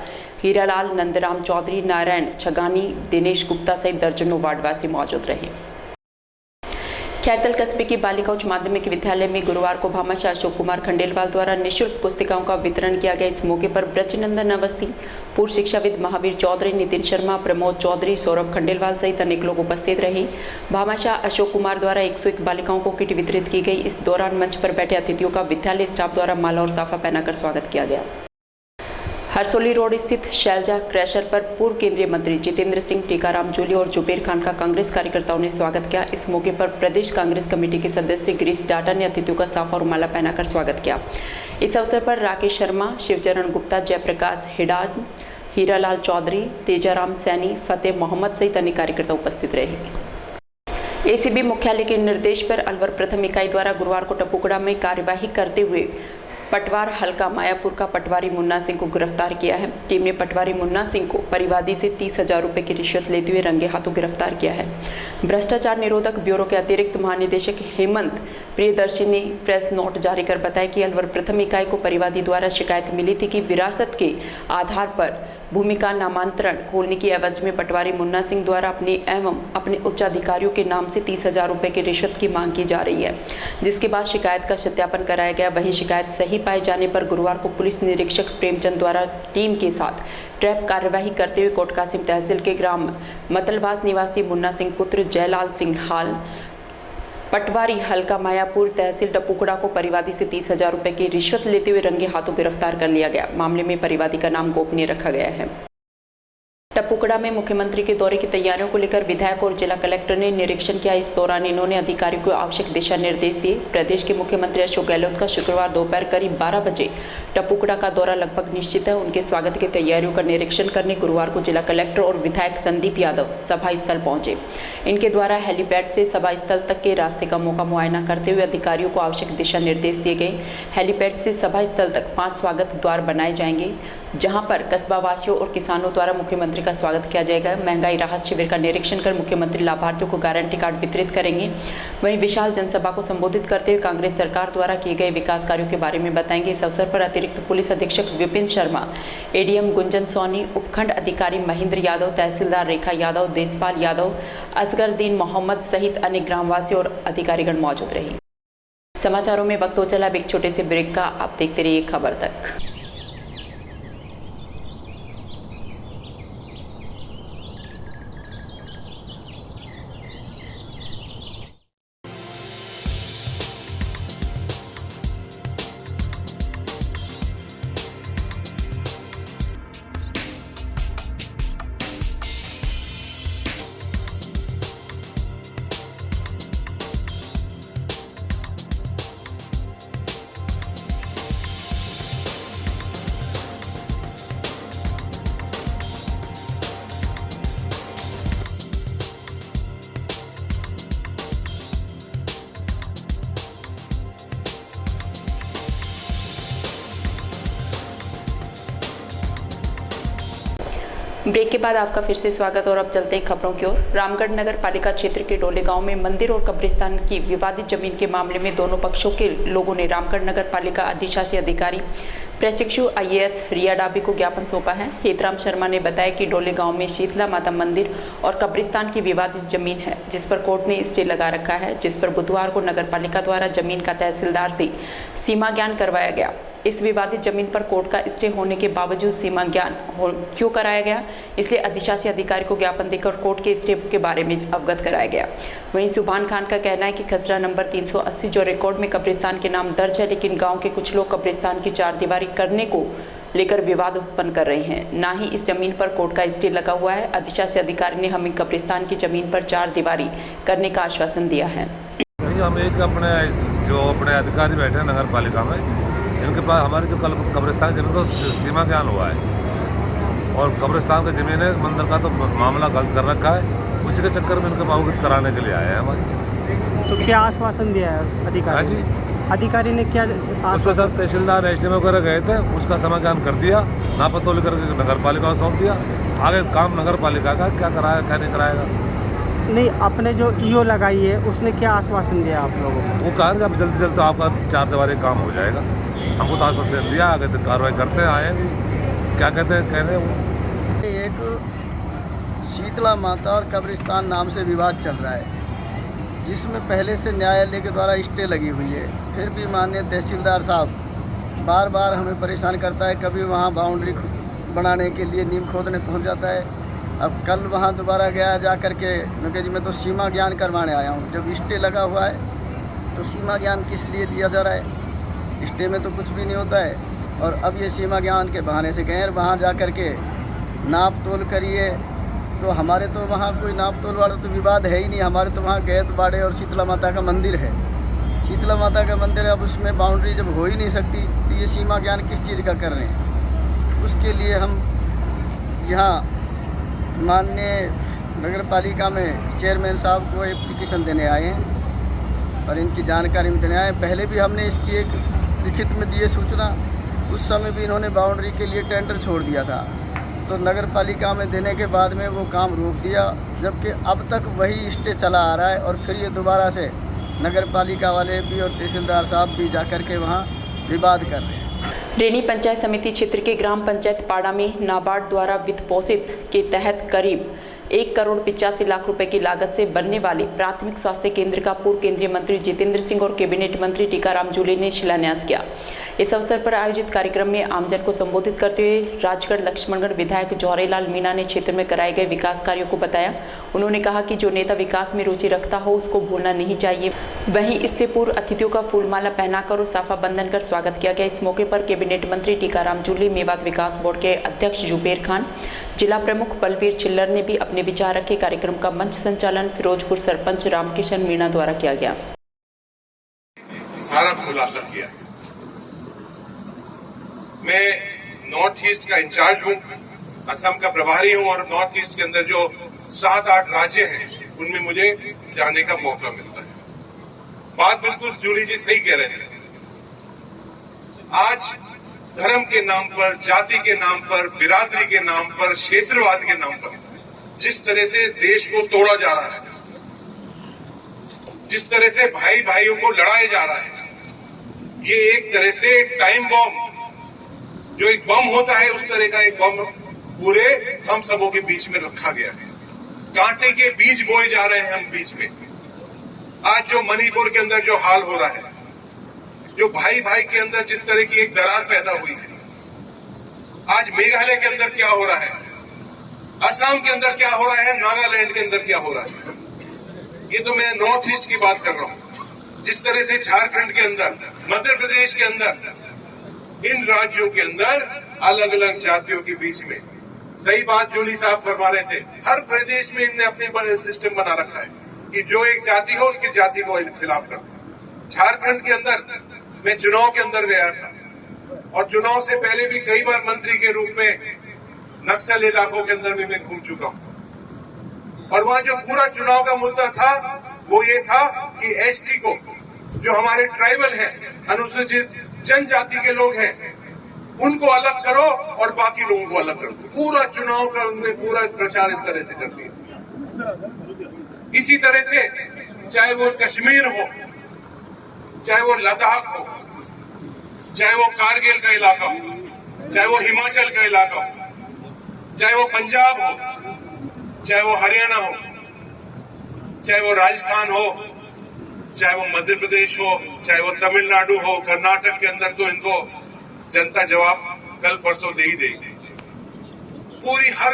हीरालाल, नंदराम चौधरी, नारायण छगानी, दिनेश गुप्ता सहित दर्जनों वार्डवासी मौजूद रहे। खैरतल कस्बे की बालिका उच्च माध्यमिक विद्यालय में गुरुवार को भामाशाह अशोक कुमार खंडेलवाल द्वारा निःशुल्क पुस्तिकाओं का वितरण किया गया। इस मौके पर ब्रजनंदन अवस्थी, पूर्व शिक्षाविद महावीर चौधरी, नितिन शर्मा, प्रमोद चौधरी, सौरभ खंडेलवाल सहित अनेक लोग उपस्थित रहे। भामाशाह अशोक कुमार द्वारा 101 बालिकाओं को किट वितरित की गई। इस दौरान मंच पर बैठे अतिथियों का विद्यालय स्टाफ द्वारा माला और साफा पहनाकर स्वागत किया गया। हरसोली रोड स्थित शैलजा क्रैशर पर पूर्व केंद्रीय मंत्री जितेंद्र सिंह, टीकाराम जूली और जुबेर खान का कांग्रेस कार्यकर्ताओं ने स्वागत किया। इस मौके पर प्रदेश कांग्रेस कमेटी के सदस्य गिरीश डाटा ने अतिथियों का साफा और माला पहनाकर स्वागत किया। इस अवसर पर राकेश शर्मा, शिवचरण गुप्ता, जयप्रकाश हिडाज, हीरालाल चौधरी, तेजाराम सैनी, फतेह मोहम्मद सहित अन्य कार्यकर्ता उपस्थित रहे। एसीबी मुख्यालय के निर्देश पर अलवर प्रथम इकाई द्वारा गुरुवार को टपुकड़ा में कार्यवाही करते हुए पटवार हल्का मायापुर का पटवारी मुन्ना सिंह को गिरफ्तार किया है। टीम ने पटवारी मुन्ना सिंह को परिवादी से 30,000 रुपये की रिश्वत लेते हुए रंगे हाथों गिरफ्तार किया है। भ्रष्टाचार निरोधक ब्यूरो के अतिरिक्त महानिदेशक हेमंत प्रियदर्शी ने प्रेस नोट जारी कर बताया कि अलवर प्रथम इकाई को परिवादी द्वारा शिकायत मिली थी कि विरासत के आधार पर भूमि का नामांतरण खोलने की एवज में पटवारी मुन्ना सिंह द्वारा अपने एवं अपने उच्चाधिकारियों के नाम से 30,000 रुपये की रिश्वत की मांग की जा रही है, जिसके बाद शिकायत का सत्यापन कराया गया। वहीं शिकायत सही पाए जाने पर गुरुवार को पुलिस निरीक्षक प्रेमचंद द्वारा टीम के साथ ट्रैप कार्यवाही करते हुए कोटकासिम तहसील के ग्राम मतलवास निवासी मुन्ना सिंह पुत्र जयलाल सिंह हाल, पटवारी हल्का मायापुर तहसील टपुकड़ा को परिवादी से 30,000 रुपये की रिश्वत लेते हुए रंगे हाथों गिरफ्तार कर लिया गया। मामले में परिवादी का नाम गोपनीय रखा गया है। टपुकड़ा में मुख्यमंत्री के दौरे की तैयारियों को लेकर विधायक और जिला कलेक्टर ने निरीक्षण किया। इस दौरान इन्होंने अधिकारियों को आवश्यक दिशा निर्देश दिए। प्रदेश के मुख्यमंत्री अशोक गहलोत का शुक्रवार दोपहर करीब 12 बजे टपुकड़ा का दौरा लगभग निश्चित है। उनके स्वागत की तैयारियों का निरीक्षण करने गुरुवार को जिला कलेक्टर और विधायक संदीप यादव सभा स्थल पहुंचे। इनके द्वारा हेलीपैड से सभा स्थल तक के रास्ते का मौका मुआयना करते हुए अधिकारियों को आवश्यक दिशा निर्देश दिए गए। हेलीपैड से सभा स्थल तक 5 स्वागत द्वार बनाए जाएंगे, जहां पर कस्बा वासियों और किसानों द्वारा मुख्यमंत्री का स्वागत किया जाएगा। महंगाई राहत शिविर का निरीक्षण कर मुख्यमंत्री लाभार्थियों को गारंटी कार्ड वितरित करेंगे। वहीं विशाल जनसभा को संबोधित करते हुए कांग्रेस सरकार द्वारा किए गए विकास कार्यों के बारे में बताएंगे। इस अवसर पर अतिरिक्त पुलिस अधीक्षक विपिन शर्मा, एडीएम गुंजन सोनी, उपखंड अधिकारी महेंद्र यादव, तहसीलदार रेखा यादव, देशपाल यादव, असगरदीन मोहम्मद सहित अन्य ग्रामवासी और अधिकारीगण मौजूद रहे। समाचारों में वक्त हो चला एक छोटे से ब्रेक का। आप देखते रहिए खबर तक। ब्रेक के बाद आपका फिर से स्वागत और अब चलते हैं खबरों की ओर। रामगढ़ नगर पालिका क्षेत्र के डोले गांव में मंदिर और कब्रिस्तान की विवादित जमीन के मामले में दोनों पक्षों के लोगों ने रामगढ़ नगर पालिका अधिशासी अधिकारी प्रशिक्षु IAS रिया डाबी को ज्ञापन सौंपा है। हेतराम शर्मा ने बताया कि डोले गांव में शीतला माता मंदिर और कब्रिस्तान की विवादित जमीन है, जिस पर कोर्ट ने स्टे लगा रखा है, जिस पर बुधवार को नगर पालिका द्वारा जमीन का तहसीलदार से सीमा ज्ञान करवाया गया। इस विवादित जमीन पर कोर्ट का स्टे होने के बावजूद सीमा ज्ञान क्यों कराया गया, इसलिए अधिशासी अधिकारी को ज्ञापन देकर कोर्ट के स्टे के बारे में अवगत कराया गया। वहीं सुभान खान का कहना है कि खसरा नंबर 380 जो रिकॉर्ड में कब्रिस्तान के नाम दर्ज है, लेकिन गांव के कुछ लोग कब्रिस्तान की चारदीवारी करने को लेकर विवाद उत्पन्न कर रहे हैं। ना ही इस जमीन पर कोर्ट का स्टे लगा हुआ है। अधिशासी अधिकारी ने हमें कब्रिस्तान की जमीन पर चारदीवारी करने का आश्वासन दिया है। हम एक अपने अधिकारी बैठे हैं नगर पालिका में, इनके पास हमारे जो कब्रिस्तान जमीन को सीमा ज्ञान हुआ है और कब्रिस्तान की जमीन है, मंदिर का तो मामला गलत कर रखा है, उसी के चक्कर में इनको अवगत कराने के लिए आए हैं हमारे। तो क्या आश्वासन दिया है अधिकारी? जी अधिकारी ने क्या उस पर सर तहसीलदार SDM वगैरह गए थे, उसका समय ज्ञान कर दिया, नापतोल करके नगर पालिका को सौंप दिया। आगे काम नगर पालिका का क्या कराया क्या नहीं कराएगा। नहीं, अपने जो EO लगाई है उसने क्या आश्वासन दिया आप लोगों को? वो कहा जब जल्दी जल्दी तो आपका चारदीवारी काम हो जाएगा, हमको तो आश्वासन दिया, आगे तो कार्रवाई करते हैं। आए भी क्या कहते हैं कहने वो एक शीतला माता और कब्रिस्तान नाम से विवाद चल रहा है, जिसमें पहले से न्यायालय के द्वारा स्टे लगी हुई है। फिर भी माननीय तहसीलदार साहब बार बार हमें परेशान करता है, कभी वहाँ बाउंड्री बनाने के लिए नीम खोदने पहुँच जाता है। अब कल वहाँ दोबारा गया जा कर के, मैं कह जी मैं तो सीमा ज्ञान करवाने आया हूँ। जब स्टे लगा हुआ है तो सीमा ज्ञान किस लिए लिया जा रहा है? स्टे में तो कुछ भी नहीं होता है। और अब ये सीमा ज्ञान के बहाने से गए, वहाँ जा कर के नाप तोल करिए, तो हमारे तो वहाँ कोई नाप तोल वाला तो विवाद है ही नहीं। हमारे तो वहाँ गैत बाड़े और शीतला माता का मंदिर है, शीतला माता का मंदिर है। अब उसमें बाउंड्री जब हो ही नहीं सकती तो ये सीमा ज्ञान किस चीज़ का कर रहे हैं? उसके लिए हम यहाँ माननीय नगर पालिका में चेयरमैन साहब को एप्लीकेशन देने आए हैं और इनकी जानकारी में देने आए हैं। पहले भी हमने इसकी एक लिखित में दिए सूचना, उस समय भी इन्होंने बाउंड्री के लिए टेंडर छोड़ दिया था, तो नगर पालिका में देने के बाद में वो काम रोक दिया, जबकि अब तक वही स्टे चला आ रहा है। और फिर ये दोबारा से नगर पालिका वाले भी और तहसीलदार साहब भी जाकर के वहाँ विवाद कर रहे हैं। रेनी पंचायत समिति क्षेत्र के ग्राम पंचायत पाड़ा में नाबार्ड द्वारा वित्त पोषित के तहत करीब 1,85,00,000 रुपए की लागत से बनने वाले प्राथमिक स्वास्थ्य केंद्र का पूर्व केंद्रीय मंत्री जितेंद्र सिंह और कैबिनेट मंत्री टीकाराम जूली ने शिलान्यास किया। इस अवसर पर आयोजित कार्यक्रम में आमजन को संबोधित करते हुए राजगढ़ लक्ष्मणगढ़ विधायक जौहरीलाल मीणा ने क्षेत्र में कराए गए विकास कार्यों को बताया। उन्होंने कहा कि जो नेता विकास में रुचि रखता हो उसको भूलना नहीं चाहिए। वहीं इससे पूर्व अतिथियों का फूलमाला पहनाकर और साफा बंधन कर स्वागत किया गया। इस मौके पर कैबिनेट मंत्री टीकाराम जूली, मेवात विकास बोर्ड के अध्यक्ष जुबेर खान, जिला प्रमुख बलवीर चिल्लर ने भी अपने विचार रखे। कार्यक्रम का मंच संचालन फिरोजपुर सरपंच रामकिशन मीणा द्वारा किया गया। सारा खुलासा किया। मैं नॉर्थ ईस्ट का इंचार्ज हूं, असम का प्रभारी हूं और नॉर्थ ईस्ट के अंदर जो 7-8 राज्य हैं उनमें मुझे जाने का मौका मिलता है। बात बिल्कुल जूली जी सही कह रहे हैं। आज धर्म के नाम पर, जाति के नाम पर, बिरादरी के नाम पर, क्षेत्रवाद के नाम पर जिस तरह से इस देश को तोड़ा जा रहा है, जिस तरह से भाई भाइयों को लड़ाया जा रहा है, ये एक तरह से टाइम बॉम्ब, जो एक बम होता है उस तरह का एक बम पूरे हम सबों के बीच में रखा गया है। कांटे के बीज बोए जा रहे हैं हम बीच में। आज जो मणिपुर के अंदर जो हाल हो रहा है, जो भाई भाई के अंदर जिस तरह की एक दरार पैदा हुई है, आज मेघालय के अंदर क्या हो रहा है, असम के अंदर क्या हो रहा है, नागालैंड के अंदर क्या हो रहा है, ये तो मैं नॉर्थ ईस्ट की बात कर रहा हूं। जिस तरह से झारखंड के अंदर, मध्य प्रदेश के अंदर, इन राज्यों के अंदर अलग अलग जातियों के बीच में, सही बात जूली साहब फरमा रहे थे, हर प्रदेश में इनने अपने सिस्टम बना रखा है कि जो एक जाति हो उसकी जाति को खिलाफ कर। झारखंड के अंदर मैं चुनाव के अंदर गया था और चुनाव से पहले भी कई बार मंत्री के रूप में नक्सल इलाकों के अंदर भी मैं घूम चुका हूं। और वहां जो पूरा चुनाव का मुद्दा था वो ये था कि एसटी को, जो हमारे ट्राइबल हैं, अनुसूचित जनजाति के लोग हैं, उनको अलग करो और बाकी लोगों को अलग कर दो। पूरा चुनाव का उन्होंने पूरा प्रचार इस तरह से कर दिया। इसी तरह से चाहे वो कश्मीर हो, चाहे वो लद्दाख हो, चाहे वो कारगिल का इलाका हो, चाहे वो हिमाचल का इलाका हो, चाहे वो पंजाब हो, चाहे वो हरियाणा हो, चाहे वो राजस्थान हो, चाहे वो मध्य प्रदेश हो, चाहे वो तमिलनाडु हो, कर्नाटक के अंदर तो इनको जनता जवाब कल परसों दे ही देगी। पूरी हर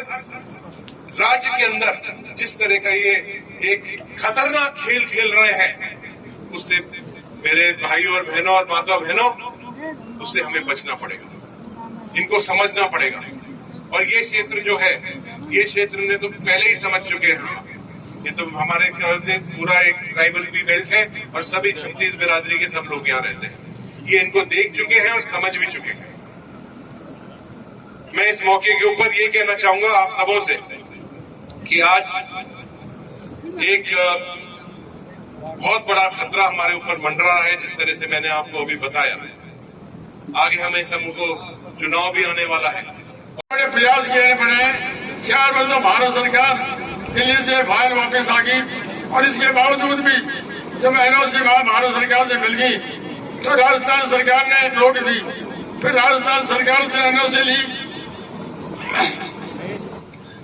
राज्य के अंदर जिस तरह का ये एक खतरनाक खेल खेल रहे हैं, उससे मेरे भाइयों और बहनों और माता बहनों, उससे हमें बचना पड़ेगा, इनको समझना पड़ेगा। और ये क्षेत्र जो है, ये क्षेत्र ने तो पहले ही समझ चुके हैं। ये तो हमारे ख्याल से पूरा एक ट्राइबल भी बेल्ट है और सभी 36 बिरादरी के सब लोग यहाँ रहते हैं। ये इनको देख चुके हैं और समझ भी चुके हैं। मैं इस मौके के ऊपर ये कहना चाहूंगा आप सबों से कि आज एक बहुत बड़ा खतरा हमारे ऊपर मंडरा रहा है, जिस तरह से मैंने आपको अभी बताया। आगे हमें समूह को चुनाव भी आने वाला है। बड़े प्रयास किए पड़े। 4 वर्षों भारत सरकार दिल्ली से फाइल वापस आ गई और इसके बावजूद भी जब एनओसी भारत सरकार से मिल गई तो राजस्थान सरकार ने रोक दी। फिर राजस्थान सरकार से एनओसी ली।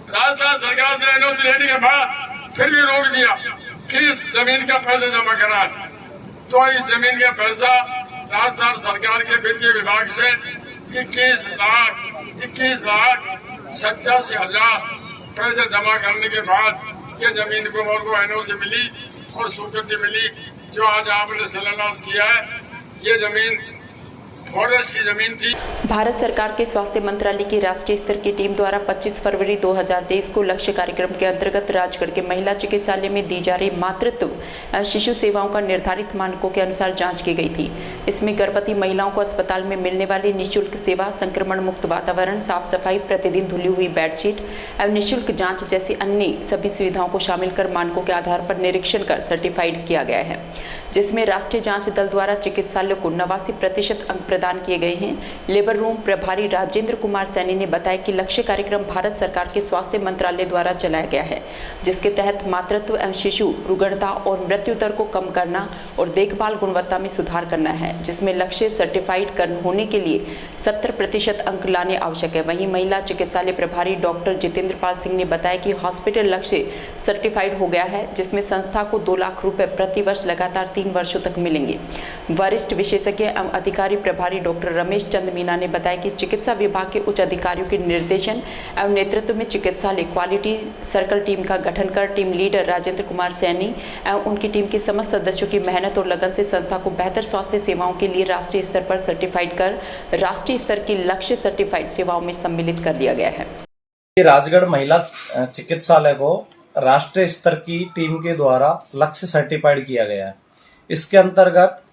राजस्थान सरकार से एनओसी लेने के बाद फिर भी रोक दिया। फिर इस जमीन का पैसा जमा करा, तो इस जमीन का पैसा राजस्थान सरकार के वित्तीय विभाग से 21 लाख 87,000 पैसे जमा करने के बाद ये जमीन को मोर को एनओसी मिली और स्वीकृति मिली। जो आज आपने शिलान्यास किया है, ये जमीन फॉरेस्ट की जमीन थी। भारत सरकार के स्वास्थ्य मंत्रालय की राष्ट्रीय स्तर की टीम द्वारा 25 फरवरी 2023 को लक्ष्य कार्यक्रम के अंतर्गत राजगढ़ के महिला चिकित्सालय में दी जा रही मातृत्व शिशु सेवाओं का निर्धारित मानकों के अनुसार जांच की गई थी। इसमें गर्भवती महिलाओं को अस्पताल में मिलने वाली निःशुल्क सेवा, संक्रमण मुक्त वातावरण, साफ सफाई, प्रतिदिन धुली हुई बेडशीट एवं निःशुल्क जाँच जैसी अन्य सभी सुविधाओं को शामिल कर मानकों के आधार पर निरीक्षण कर सर्टिफाइड किया गया है, जिसमें राष्ट्रीय जाँच दल द्वारा चिकित्सालय को 89% अंक प्रदान किए गए हैं। लेबर रूम प्रभारी राजेंद्र कुमार सैनी ने बताया कि लक्ष्य कार्यक्रम भारत सरकार के स्वास्थ्य मंत्रालय द्वारा चलाया गया है, जिसके तहत मातृत्व एवं शिशु रुग्णता और मृत्यु दर को कम करना और देखभाल गुणवत्ता में सुधार करना है, जिसमें लक्ष्य सर्टिफाइड होने के लिए 70% अंक लाने आवश्यक है। वहीं महिला चिकित्सालय प्रभारी डॉक्टर जितेंद्र पाल सिंह ने बताया कि हॉस्पिटल लक्ष्य सर्टिफाइड हो गया है, जिसमें संस्था को 2 लाख रुपए प्रति वर्ष लगातार 3 वर्षों तक मिलेंगे। वरिष्ठ विशेषज्ञ एवं अधिकारी प्रभारी डॉक्टर रमेश चंद मीना ने बताया कि चिकित्सा विभाग के उच्च अधिकारियों के निर्देशन एवं नेतृत्व में चिकित्सालय क्वालिटी सर्कल टीम का गठन कर टीम लीडर राजेंद्र कुमार सैनी एवं उनकी टीम के समस्त सदस्यों की मेहनत और लगन से संस्था को बेहतर स्वास्थ्य सेवाओं के लिए राष्ट्रीय स्तर पर सर्टिफाइड कर राष्ट्रीय स्तर की लक्ष्य सर्टिफाइड सेवाओं में सम्मिलित कर दिया गया है। राजगढ़ महिला चिकित्सालय को राष्ट्रीय स्तर की टीम के द्वारा लक्ष्य सर्टिफाइड किया गया है। इसके अंतर्गत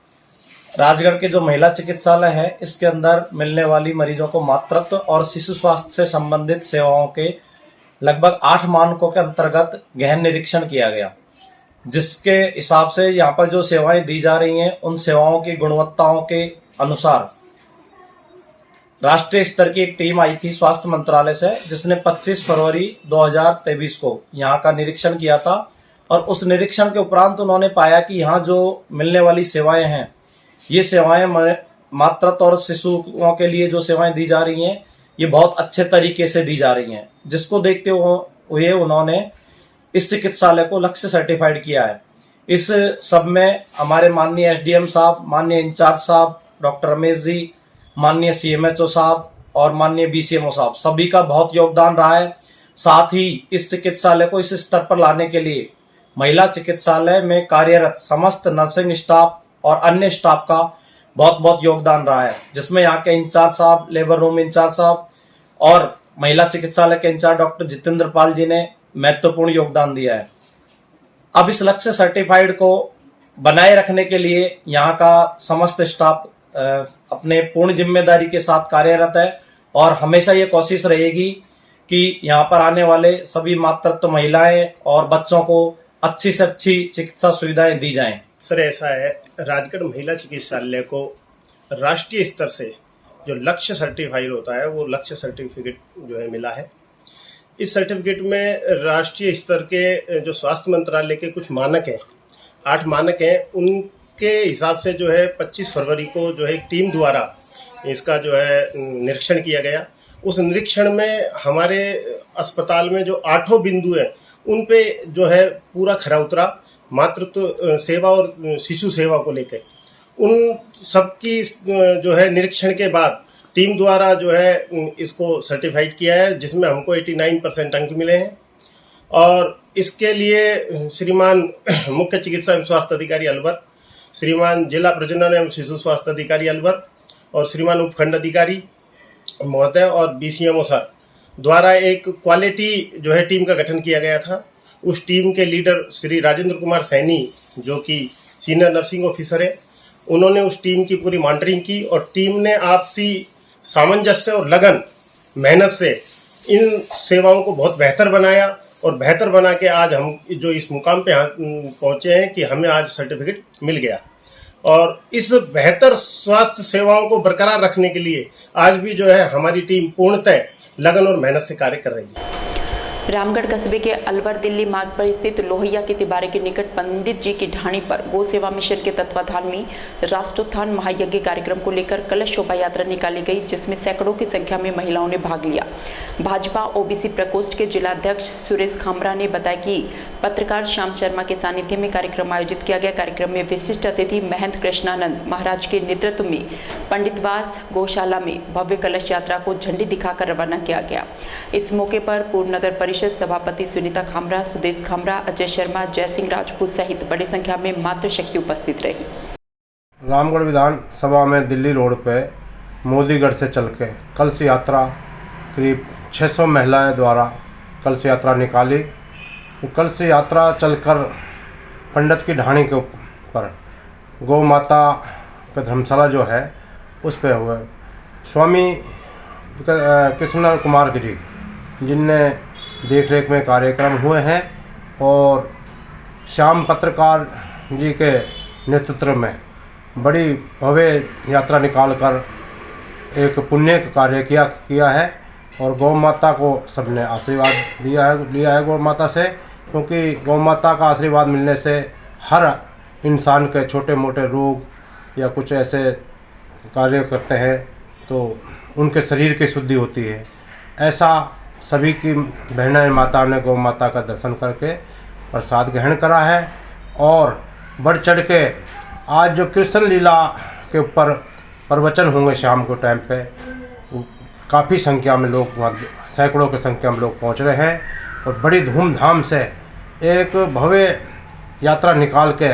राजगढ़ के जो महिला चिकित्सालय है, इसके अंदर मिलने वाली मरीजों को मातृत्व और शिशु स्वास्थ्य से संबंधित सेवाओं के लगभग 8 मानकों के अंतर्गत गहन निरीक्षण किया गया, जिसके हिसाब से यहाँ पर जो सेवाएं दी जा रही हैं, उन सेवाओं की गुणवत्ताओं के अनुसार राष्ट्रीय स्तर की एक टीम आई थी स्वास्थ्य मंत्रालय से, जिसने 25 फरवरी 2023 को यहाँ का निरीक्षण किया था। और उस निरीक्षण के उपरांत उन्होंने पाया कि यहाँ जो मिलने वाली सेवाएं हैं, ये सेवाएं मातृत्व और शिशुओं के लिए जो सेवाएं दी जा रही हैं, ये बहुत अच्छे तरीके से दी जा रही हैं, जिसको देखते हुए उन्होंने इस चिकित्सालय को लक्ष्य सर्टिफाइड किया है। इस सब में हमारे माननीय एसडीएम साहब, माननीय इंचार्ज साहब डॉक्टर रमेश जी, माननीय सीएमएचओ साहब और माननीय बीसीएमओ साहब, सभी का बहुत योगदान रहा है। साथ ही इस चिकित्सालय को इस स्तर पर लाने के लिए महिला चिकित्सालय में कार्यरत समस्त नर्सिंग स्टाफ और अन्य स्टाफ का बहुत बहुत योगदान रहा है, जिसमें यहाँ के इंचार्ज साहब, लेबर रूम इंचार्ज साहब और महिला चिकित्सालय के इंचार्ज डॉक्टर जितेंद्र पाल जी ने महत्वपूर्ण योगदान दिया है। अब इस लक्ष्य सर्टिफाइड को बनाए रखने के लिए यहाँ का समस्त स्टाफ अपने पूर्ण जिम्मेदारी के साथ कार्यरत है और हमेशा ये कोशिश रहेगी कि यहाँ पर आने वाले सभी मातृत्व महिलाएं और बच्चों को अच्छी से अच्छी चिकित्सा सुविधाएं दी जाएं। सर, ऐसा है, राजगढ़ महिला चिकित्सालय को राष्ट्रीय स्तर से जो लक्ष्य सर्टिफाइड होता है वो लक्ष्य सर्टिफिकेट जो है मिला है। इस सर्टिफिकेट में राष्ट्रीय स्तर के जो स्वास्थ्य मंत्रालय के कुछ मानक हैं, 8 मानक हैं, उनके हिसाब से जो है 25 फरवरी को जो है एक टीम द्वारा इसका जो है निरीक्षण किया गया। उस निरीक्षण में हमारे अस्पताल में जो 8 बिंदु हैं उन पे जो है पूरा खरा उतरा। मातृत्व सेवा और शिशु सेवा को लेकर उन सबकी जो है निरीक्षण के बाद टीम द्वारा जो है इसको सर्टिफाइड किया है, जिसमें हमको 89% अंक मिले हैं। और इसके लिए श्रीमान मुख्य चिकित्सा एवं स्वास्थ्य अधिकारी अलवर, श्रीमान जिला प्रजनन एवं शिशु स्वास्थ्य अधिकारी अलवर और श्रीमान उपखंड अधिकारी महोदय और BCMO सर द्वारा एक क्वालिटी जो है टीम का गठन किया गया था। उस टीम के लीडर श्री राजेंद्र कुमार सैनी जो कि सीनियर नर्सिंग ऑफिसर है, उन्होंने उस टीम की पूरी मॉनिटरिंग की और टीम ने आपसी सामंजस्य और लगन मेहनत से इन सेवाओं को बहुत बेहतर बनाया और बेहतर बना के आज हम जो इस मुकाम पे पहुंचे हैं कि हमें आज सर्टिफिकेट मिल गया। और इस बेहतर स्वास्थ्य सेवाओं को बरकरार रखने के लिए आज भी जो है हमारी टीम पूर्णतः लगन और मेहनत से कार्य कर रही है। रामगढ़ कस्बे के अलवर दिल्ली मार्ग पर स्थित लोहिया के तिबारे के निकट पंडित जी की ढाणी पर गौ सेवा मिशन के तत्वाधान में राष्ट्रोत्थान महायज्ञ कार्यक्रम को लेकर कलश शोभा यात्रा निकाली गई, जिसमें सैकड़ों की संख्या में महिलाओं ने भाग लिया। भाजपा OBC प्रकोष्ठ के जिलाध्यक्ष सुरेश खामरा ने बताया कि पत्रकार श्याम शर्मा के सानिध्य में कार्यक्रम आयोजित किया गया। कार्यक्रम में विशिष्ट अतिथि महंत कृष्णानंद महाराज के नेतृत्व में पंडितवास गौशाला में भव्य कलश यात्रा को झंडी दिखाकर रवाना किया गया। इस मौके पर पूर्व नगर परिषद सभापति सुनीता खामरा, सुदेश खामरा, अजय शर्मा, जय सिंह राजपूत सहित बड़ी संख्या में मातृशक्ति उपस्थित रही। रामगढ़ विधानसभा में दिल्ली रोड पे मोदीगढ़ से चल के कलश यात्रा करीब 600 महिलाएं द्वारा कलश यात्रा निकाली। तो कलश यात्रा चलकर पंडित की ढाणी के ऊपर गौ माता का धर्मशाला जो है उस पे हुए स्वामी कृष्ण कुमार जी जिनने देख रेख में कार्यक्रम हुए हैं और श्याम पत्रकार जी के नेतृत्व में बड़ी भव्य यात्रा निकालकर एक पुण्य कार्य किया है और गौ माता को सबने आशीर्वाद लिया है गौ माता से, क्योंकि गौ माता का आशीर्वाद मिलने से हर इंसान के छोटे मोटे रोग या कुछ ऐसे कार्य करते हैं तो उनके शरीर की शुद्धि होती है। ऐसा सभी की बहनें माताओं ने गौ माता का दर्शन करके प्रसाद ग्रहण करा है। और बढ़ चढ़ के आज जो कृष्ण लीला के ऊपर प्रवचन होंगे शाम को टाइम पे, काफ़ी संख्या में लोग, सैकड़ों की संख्या में लोग पहुंच रहे हैं और बड़ी धूमधाम से एक भव्य यात्रा निकाल के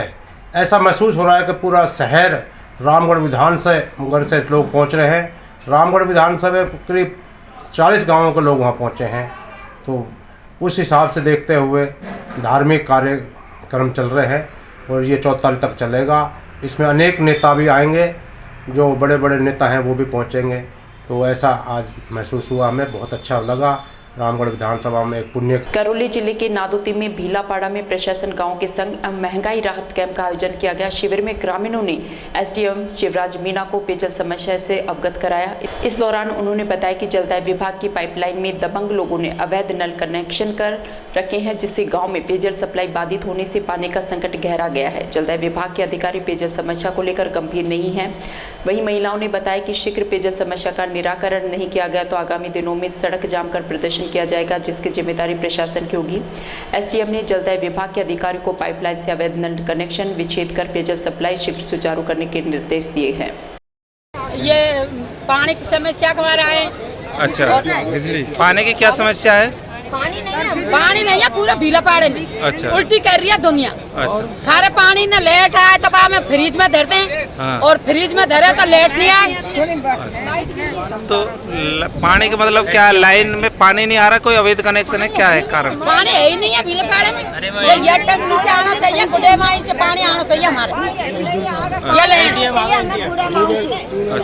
ऐसा महसूस हो रहा है कि पूरा शहर रामगढ़ विधानसभा से लोग पहुंच रहे हैं। रामगढ़ विधानसभा करीब 40 गांवों के लोग वहां पहुंचे हैं। तो उस हिसाब से देखते हुए धार्मिक कार्यक्रम चल रहे हैं और ये 14 तारीख तक चलेगा। इसमें अनेक नेता भी आएंगे, जो बड़े बड़े नेता हैं वो भी पहुंचेंगे। तो ऐसा आज महसूस हुआ, हमें बहुत अच्छा लगा। रामगढ़ विधानसभा में एक पुण्य। करौली जिले के नादोती में भीलापाड़ा में प्रशासन गांव के संग महंगाई राहत कैंप का आयोजन किया गया। शिविर में ग्रामीणों ने SDM शिवराज मीणा को पेयजल समस्या से अवगत कराया। इस दौरान उन्होंने बताया कि जलदाय विभाग की पाइपलाइन में दबंग लोगों ने अवैध नल कनेक्शन कर रखे हैं, जिससे गाँव में पेयजल सप्लाई बाधित होने से पानी का संकट गहरा गया है। जलदाय विभाग के अधिकारी पेयजल समस्या को लेकर गंभीर नहीं है। वहीं महिलाओं ने बताया कि शीघ्र पेयजल समस्या का निराकरण नहीं किया गया तो आगामी दिनों में सड़क जाम कर प्रदर्शन किया जाएगा, जिसकी जिम्मेदारी प्रशासन की होगी। SDM ने जलदाय विभाग के अधिकारियों को पाइपलाइन से अवैध नल कनेक्शन विच्छेद कर पेयजल सप्लाई शीघ्र सुचारू करने के निर्देश दिए हैं। ये पानी की समस्या के बारे में। अच्छा, बिजली पानी की क्या समस्या है? पानी नहीं है पूरा भीलापाड़े में। अच्छा। उल्टी कर रही है दुनिया। अच्छा। खारे पानी न लेट आए तब हमें फ्रिज में धरते हैं। हाँ। और फ्रिज में धरे तो लेट नहीं आए। तो पानी का मतलब क्या, लाइन में पानी नहीं आ रहा, कोई अवैध कनेक्शन है, क्या है कारण? पानी है ही नहीं है भीलापाड़े में। ये टंकी से आना चाहिए, गुडेमाई से पानी आना चाहिए हमारे। ये लैंड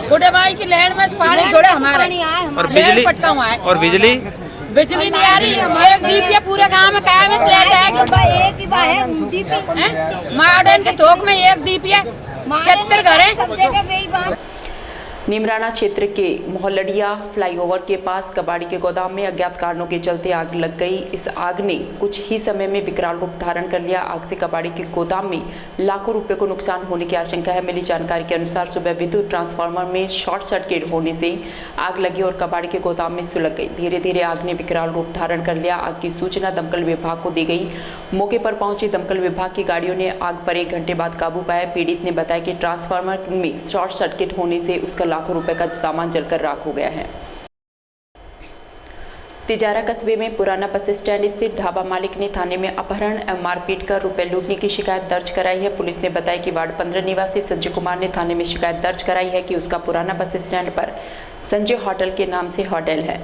गुडेमाई की लैंड में पानी जुड़े हमारे। और बिजली बिजली नहीं आ रही। एक डीपी पूरे गांव में क्या में एक मॉडर्न के थोक में एक डीपी है, 70 घर है। नीमराना क्षेत्र के मोहल्लड़िया फ्लाईओवर के पास कबाड़ी के गोदाम में अज्ञात कारणों के चलते आग लग गई। इस आग ने कुछ ही समय में विकराल रूप धारण कर लिया। आग से कबाड़ी के गोदाम में लाखों रुपए को नुकसान होने की आशंका है। मिली जानकारी के अनुसार सुबह विद्युत ट्रांसफार्मर में शॉर्ट सर्किट होने से आग लगी और कबाड़ी के गोदाम में सुलग गई। धीरे धीरे आग ने विकराल रूप धारण कर लिया। आग की सूचना दमकल विभाग को दी गई। मौके पर पहुंची दमकल विभाग की गाड़ियों ने आग पर 1 घंटे बाद काबू पाया। पीड़ित ने बताया कि ट्रांसफार्मर में शॉर्ट सर्किट होने से उसका लाखों रुपए का सामान जलकर राख हो गया है। तिजारा कस्बे में पुराना बस स्टैंड स्थित ढाबा मालिक ने थाने में अपहरण एवं मारपीट कर रुपए लूटने की शिकायत दर्ज कराई है। पुलिस ने बताया कि वार्ड 15 निवासी संजय कुमार ने थाने में शिकायत दर्ज कराई है कि उसका पुराना बस स्टैंड पर संजय होटल के नाम से होटल है।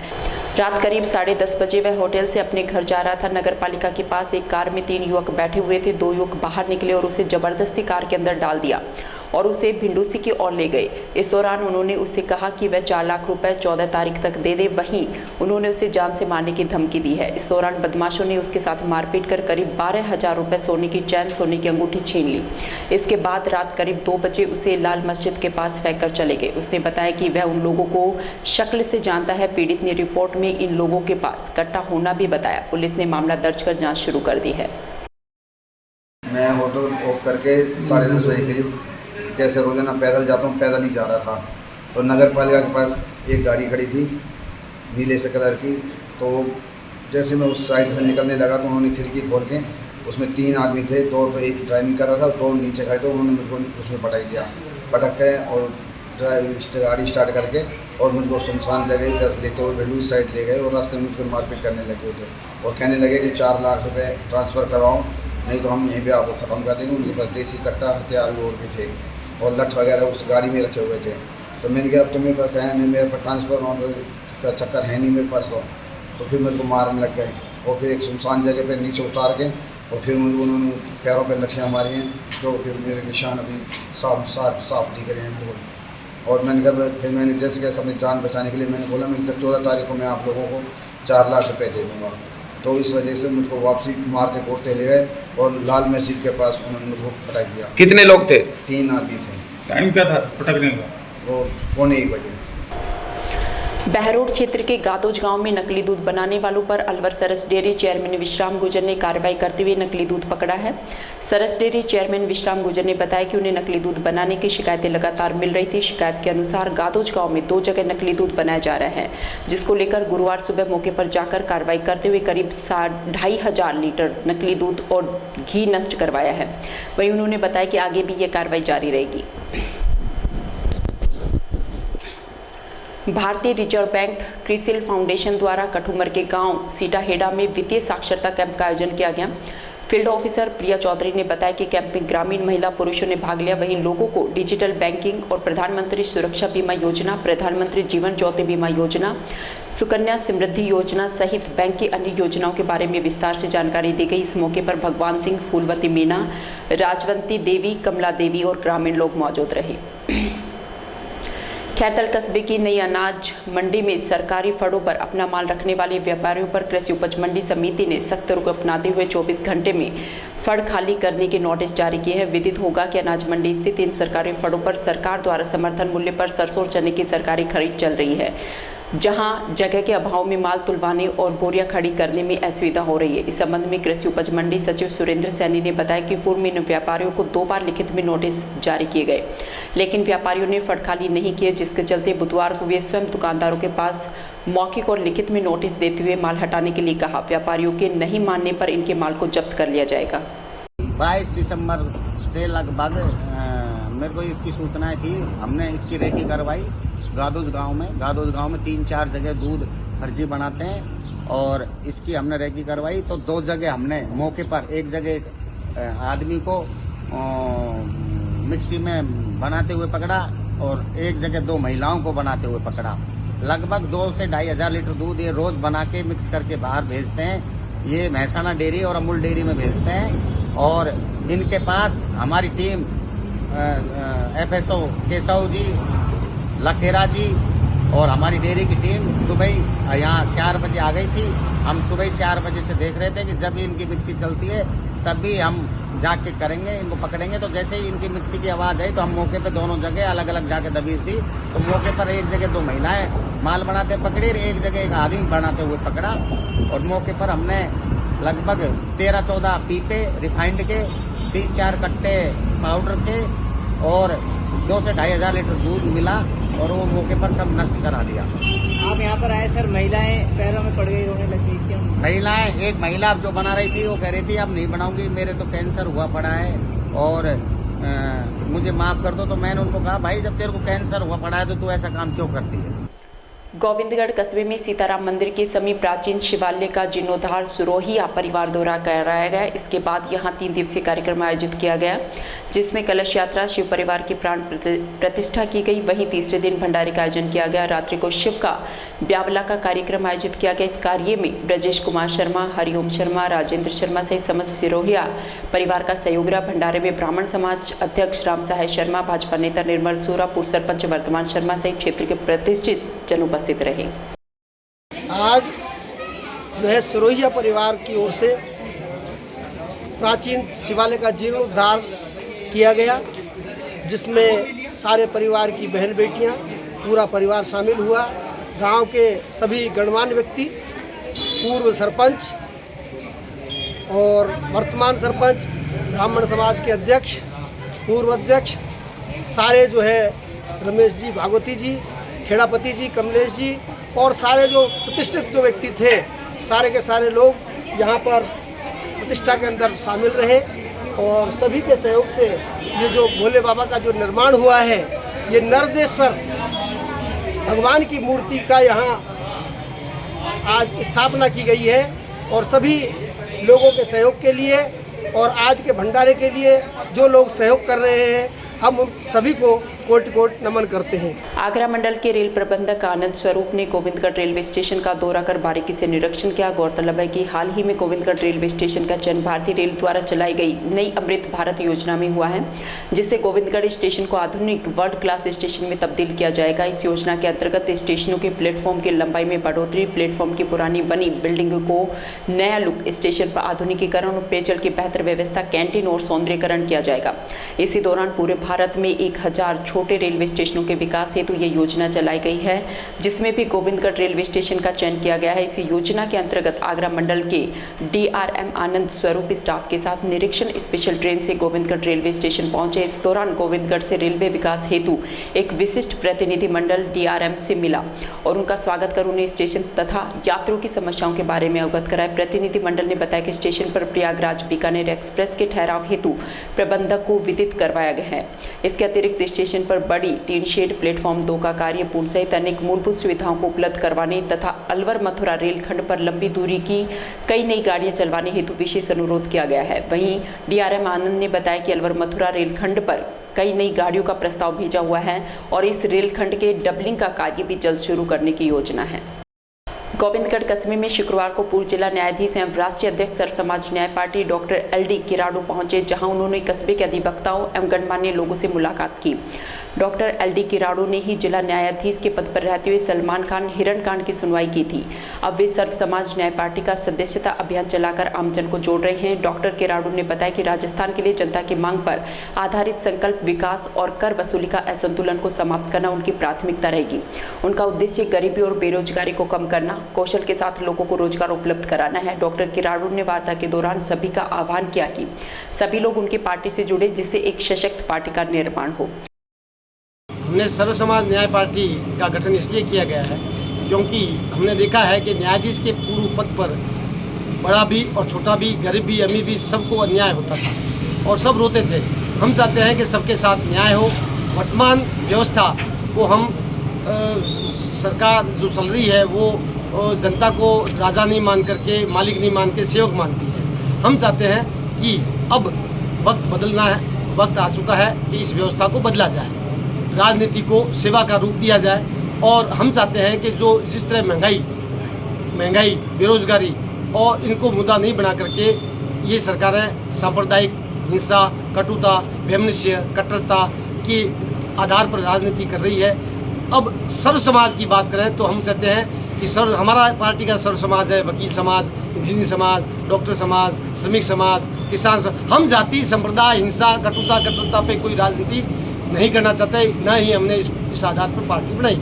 रात करीब 10:30 बजे वह होटल से अपने घर जा रहा था। नगर पालिका के पास एक कार में 3 युवक बैठे हुए थे। 2 युवक बाहर निकले और उसे जबरदस्ती कार के अंदर डाल दिया और उसे भिंडूसी की ओर ले गए। इस दौरान उन्होंने उससे कहा कि वह 4 लाख रुपए 14 तारीख तक दे दे। वहीं उन्होंने उसे जान से मारने की धमकी दी है। इस दौरान बदमाशों ने उसके साथ मारपीट कर करीब 12,000 रुपए सोने की चैन, सोने की अंगूठी छीन ली। इसके बाद रात करीब 2 बजे उसे लाल मस्जिद के पास फेंक कर चले गए। उसने बताया कि वह उन लोगों को शक्ल से जानता है। पीड़ित ने रिपोर्ट में इन लोगों के पास कट्टा होना भी बताया। पुलिस ने मामला दर्ज कर जाँच शुरू कर दी है। मैं होटल ऑफ करके 10:30 बजे करीब जैसे रोजाना पैदल जाता हूँ, पैदल ही जा रहा था तो नगर पालिका के पास एक गाड़ी खड़ी थी नीले से कलर की। तो जैसे मैं उस साइड से निकलने लगा तो उन्होंने खिड़की खोल के उसमें 3 आदमी थे। 2 तो एक ड्राइविंग कर रहा था, 2 नीचे खड़े थे। उन्होंने मुझको उसमें पटक के और गाड़ी स्टार्ट करके और मुझको सुनसान जगह इधर लेते हुए भिंडू साइड ले गए और रास्ते में मुझको मारपीट करने लगे थे और कहने लगे कि 4 लाख रुपए ट्रांसफ़र करवाओ, नहीं तो हम यहीं पे आपको ख़त्म कर देंगे। उनके पास देसी कट्टा हथियार भी और भी थे और लठ वगैरह उस गाड़ी में रखे हुए थे। तो मैंने कहा अब तुम्हें पास है नहीं, मेरे पास ट्रांसफ़र का चक्कर है नहीं मेरे पास। तो फिर मुझको मारने लग गए और फिर एक सुनसान जगह पे नीचे उतार के और फिर मुझे उन्होंने पैरों पे लठियाँ मारी हैं जो फिर मेरे निशान अभी साफ दिख रहे हैं बिल्कुल। और मैंने कहा फिर मैंने जैसे कैसे अपनी जान बचाने के लिए मैंने बोला मैं 14 तारीख को मैं आप लोगों को 4 लाख रुपये दे दूँगा। तो इस वजह से मुझको वापसी मारते कोड़ते ले गए और लाल मस्जिद के पास उन्होंने मुझको पटक दिया। कितने लोग थे? 3 आदमी थे। टाइम क्या था पटकने का? वो 1:15 बजे। बहरोड क्षेत्र के गादोज गांव में नकली दूध बनाने वालों पर अलवर सरस डेयरी चेयरमैन विश्राम गुर्जर ने कार्रवाई करते हुए नकली दूध पकड़ा है। सरस डेयरी चेयरमैन विश्राम गुर्जर ने बताया कि उन्हें नकली दूध बनाने की शिकायतें लगातार मिल रही थी। शिकायत के अनुसार गादोज गांव में 2 जगह नकली दूध बनाया जा रहा है, जिसको लेकर गुरुवार सुबह मौके पर जाकर कार्रवाई करते हुए करीब 2,500 लीटर नकली दूध और घी नष्ट करवाया है। वहीं उन्होंने बताया कि आगे भी ये कार्रवाई जारी रहेगी। भारतीय रिजर्व बैंक क्रिसिल फाउंडेशन द्वारा कठुमर के गांव सीटाहेड़ा में वित्तीय साक्षरता कैंप का आयोजन किया गया। फील्ड ऑफिसर प्रिया चौधरी ने बताया कि कैंप में ग्रामीण महिला पुरुषों ने भाग लिया। वहीं लोगों को डिजिटल बैंकिंग और प्रधानमंत्री सुरक्षा बीमा योजना, प्रधानमंत्री जीवन ज्योति बीमा योजना, सुकन्या समृद्धि योजना सहित बैंक की अन्य योजनाओं के बारे में विस्तार से जानकारी दी गई। इस मौके पर भगवान सिंह, फूलवती मीणा, राजवंती देवी, कमला देवी और ग्रामीण लोग मौजूद रहे। खैरतल कस्बे की नई अनाज मंडी में सरकारी फड़ों पर अपना माल रखने वाले व्यापारियों पर कृषि उपज मंडी समिति ने सख्त रुख अपनाते हुए 24 घंटे में फड़ खाली करने के नोटिस जारी किए हैं। विदित होगा कि अनाज मंडी स्थित इन सरकारी फड़ों पर सरकार द्वारा समर्थन मूल्य पर सरसों और चने की सरकारी खरीद चल रही है, जहां जगह के अभाव में माल तुलवाने और बोरियां खड़ी करने में असुविधा हो रही है। इस संबंध में कृषि उपज मंडी सचिव सुरेंद्र सैनी ने बताया कि पूर्व में इन व्यापारियों को 2 बार लिखित में नोटिस जारी किए गए, लेकिन व्यापारियों ने फड़ खाली नहीं किए, जिसके चलते बुधवार को वे स्वयं दुकानदारों के पास मौखिक और लिखित में नोटिस देते हुए माल हटाने के लिए कहा। व्यापारियों के नहीं मानने पर इनके माल को जब्त कर लिया जाएगा। 22 दिसंबर से लगभग मेरे को इसकी सूचनाएं थी। हमने इसकी रेकी करवाई गादोज गांव में 3-4 जगह दूध फर्जी बनाते हैं और इसकी हमने रेकी करवाई। तो 2 जगह हमने मौके पर, एक जगह आदमी को मिक्सी में बनाते हुए पकड़ा और एक जगह 2 महिलाओं को बनाते हुए पकड़ा। लगभग 2 से 2,500 लीटर दूध ये रोज बना के मिक्स करके बाहर भेजते हैं। ये महसाना डेयरी और अमूल डेयरी में भेजते हैं और इनके पास हमारी टीम FSO केशव जी, लखेरा जी और हमारी डेयरी की टीम सुबह यहाँ 4 बजे आ गई थी। हम सुबह 4 बजे से देख रहे थे कि जब भी इनकी मिक्सी चलती है तब भी हम जाग के करेंगे, इनको पकड़ेंगे। तो जैसे ही इनकी मिक्सी की आवाज़ आई तो हम मौके पे दोनों जगह अलग अलग जाके दबीज दी। तो मौके पर एक जगह 2 महिलाएं माल बनाते पकड़ी और एक जगह एक आदमी बनाते हुए पकड़ा। और मौके पर हमने लगभग 13-14 पीपे रिफाइंड के, 3-4 कट्टे पाउडर के और 2 से 2,500 लीटर दूध मिला और वो मौके पर सब नष्ट करा दिया। आप यहाँ पर आए सर, महिलाएं पैरों में पड़ गई, रोने लगी, क्यों? महिलाएं, एक महिला जो बना रही थी वो कह रही थी अब नहीं बनाऊंगी, मेरे तो कैंसर हुआ पड़ा है और मुझे माफ कर दो। तो मैंने उनको कहा भाई जब तेरे को कैंसर हुआ पड़ा है तो तू ऐसा काम क्यों करती है। गोविंदगढ़ कस्बे में सीताराम मंदिर के समीप प्राचीन शिवालय का जीर्णोद्धार सुरोहिया परिवार द्वारा कराया गया। इसके बाद यहां 3 दिवसीय कार्यक्रम आयोजित किया गया, जिसमें कलश यात्रा, शिव परिवार की प्राण प्रतिष्ठा की गई। वहीं तीसरे दिन भंडारे का आयोजन किया गया। रात्रि को शिव का ब्यावला का कार्यक्रम आयोजित किया गया। इस कार्य में ब्रजेश कुमार शर्मा, हरिओम शर्मा, राजेंद्र शर्मा सहित समस्त सिरोहिया परिवार का सहयोग रहा। भंडारे में ब्राह्मण समाज अध्यक्ष राम सहाय शर्मा, भाजपा नेता निर्मल सोरा, पूर्व सरपंच वर्तमान शर्मा सहित क्षेत्र के प्रतिष्ठित जन उपस्थित रहे। आज जो है सिरोहिया परिवार की ओर से प्राचीन शिवालय का जीर्णोद्धार किया गया, जिसमें सारे परिवार की बहन बेटियां, पूरा परिवार शामिल हुआ। गांव के सभी गणमान्य व्यक्ति, पूर्व सरपंच और वर्तमान सरपंच, ब्राह्मण समाज के अध्यक्ष, पूर्व अध्यक्ष, सारे जो है रमेश जी, भागवती जी, खेड़ापति जी, कमलेश जी और सारे जो प्रतिष्ठित जो व्यक्ति थे, सारे के सारे लोग यहाँ पर प्रतिष्ठा के अंदर शामिल रहे। और सभी के सहयोग से ये जो भोले बाबा का जो निर्माण हुआ है, ये नर्देश्वर भगवान की मूर्ति का यहाँ आज स्थापना की गई है। और सभी लोगों के सहयोग के लिए और आज के भंडारे के लिए जो लोग सहयोग कर रहे हैं, हम उन सभी को कोटि कोटि नमन करते हैं। आगरा मंडल के रेल प्रबंधक आनंद स्वरूप ने गोविंदगढ़ रेलवे स्टेशन का दौरा कर बारीकी से निरीक्षण किया। गौरतलब है कि हाल ही में गोविंदगढ़ रेलवे स्टेशन का चयन भारतीय रेल द्वारा चलाई गई नई अमृत भारत योजना में हुआ है, जिससे गोविंदगढ़ स्टेशन को आधुनिक वर्ल्ड क्लास स्टेशन में तब्दील किया जाएगा। इस योजना के अंतर्गत स्टेशनों के प्लेटफॉर्म की लंबाई में बढ़ोतरी, प्लेटफॉर्म की पुरानी बनी बिल्डिंगों को नया लुक, स्टेशन पर आधुनिकीकरण और पेयजल की बेहतर व्यवस्था, कैंटीन और सौंदर्यीकरण किया जाएगा। इसी दौरान पूरे भारत में 1000 छोटे रेलवे स्टेशनों के विकास हेतु ये योजना चलाई गई है, जिसमें भी गोविंदगढ़ रेलवे स्टेशन का चयन किया गया है। इसी योजना के अंतर्गत आगरा मंडल के DRM आनंद स्वरूप स्टाफ के साथ निरीक्षण स्पेशल ट्रेन से गोविंदगढ़ रेलवे स्टेशन पहुंचे। इस दौरान गोविंदगढ़ से रेलवे विकास हेतु एक विशिष्ट प्रतिनिधि मंडल DRM से मिला और उनका स्वागत कर उन्हें स्टेशन तथा यात्रियों की समस्याओं के बारे में अवगत कराया। प्रतिनिधि मंडल ने बताया कि स्टेशन पर प्रयागराज बीकानेर एक्सप्रेस के ठहराव हेतु प्रबंधक को विदित करवाया गया है। इसके अतिरिक्त स्टेशन पर बड़ी टीन शेड, प्लेटफॉर्म 2 का कार्य पूर्ण सहित अनेक मूलभूत सुविधाओं को उपलब्ध करवाने तथा अलवर मथुरा रेलखंड पर लंबी दूरी की कई नई गाड़ियां चलवाने हेतु विशेष अनुरोध किया गया है। वहीं DRM आनंद ने बताया कि अलवर मथुरा रेलखंड पर कई नई गाड़ियों का प्रस्ताव भेजा हुआ है और इस रेलखंड के डबलिंग का कार्य भी जल्द शुरू करने की योजना है। गोविंदगढ़ कस्बे में शुक्रवार को पूर्व जिला न्यायाधीश एवं राष्ट्रीय अध्यक्ष सर्व समाज न्याय पार्टी डॉक्टर LD किराड़ू पहुंचे, जहां उन्होंने कस्बे के अधिवक्ताओं एवं गणमान्य लोगों से मुलाकात की। डॉक्टर LD किराड़ू ने ही जिला न्यायाधीश के पद पर रहते हुए सलमान खान हिरण कांड की सुनवाई की थी। अब वे सर्व समाज न्याय पार्टी का सदस्यता अभियान चलाकर आमजन को जोड़ रहे हैं। डॉक्टर किराड़ू ने बताया कि राजस्थान के लिए जनता की मांग पर आधारित संकल्प, विकास और कर वसूली का असंतुलन को समाप्त करना उनकी प्राथमिकता रहेगी। उनका उद्देश्य गरीबी और बेरोजगारी को कम करना, कौशल के साथ लोगों को रोजगार उपलब्ध कराना है। डॉक्टर किराड़ू ने वार्ता के दौरान सभी का आह्वान किया कि सभी लोग उनकी पार्टी से जुड़े, जिससे एक सशक्त पार्टी का निर्माण हो। हमने सर्व समाज न्याय पार्टी का गठन इसलिए किया गया है क्योंकि हमने देखा है कि न्यायाधीश के पूर्व पद पर बड़ा भी और छोटा भी, गरीब भी, अमीर भी, सबको अन्याय होता था और सब रोते थे। हम चाहते हैं कि सबके साथ न्याय हो। वर्तमान व्यवस्था को हम सरकार जो चल रही है वो जनता को राजा नहीं मान करके, मालिक नहीं मान के सेवक मानती है। हम चाहते हैं कि अब वक्त बदलना है, वक्त आ चुका है कि इस व्यवस्था को बदला जाए, राजनीति को सेवा का रूप दिया जाए। और हम चाहते हैं कि जो जिस तरह महंगाई, बेरोजगारी और इनको मुद्दा नहीं बना करके ये सरकारें सांप्रदायिक हिंसा, कटुता, वैमनस्य, कट्टरता के आधार पर राजनीति कर रही है। अब सर्व समाज की बात करें तो हम चाहते हैं कि हमारा पार्टी का सर्व समाज है, वकील समाज, इंजीनियर समाज, डॉक्टर समाज, श्रमिक समाज किसान हम जाति संप्रदाय हिंसा कटुता पे कोई राजनीति नहीं करना चाहते, न ही हमने इस आधार पर पार्टी बनाई।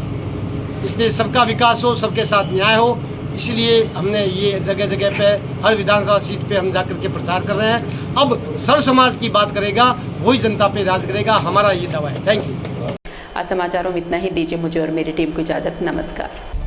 इसलिए सबका विकास हो, सबके साथ न्याय हो, इसलिए हमने ये जगह जगह पे हर विधानसभा सीट पे हम जाकर के प्रचार कर रहे हैं। अब सर्व समाज की बात करेगा, वही जनता पे राज करेगा, हमारा ये दावा है। Thank you. आज समाचारों में इतना ही। दीजिए मुझे और मेरी टीम को इजाज़त। नमस्कार।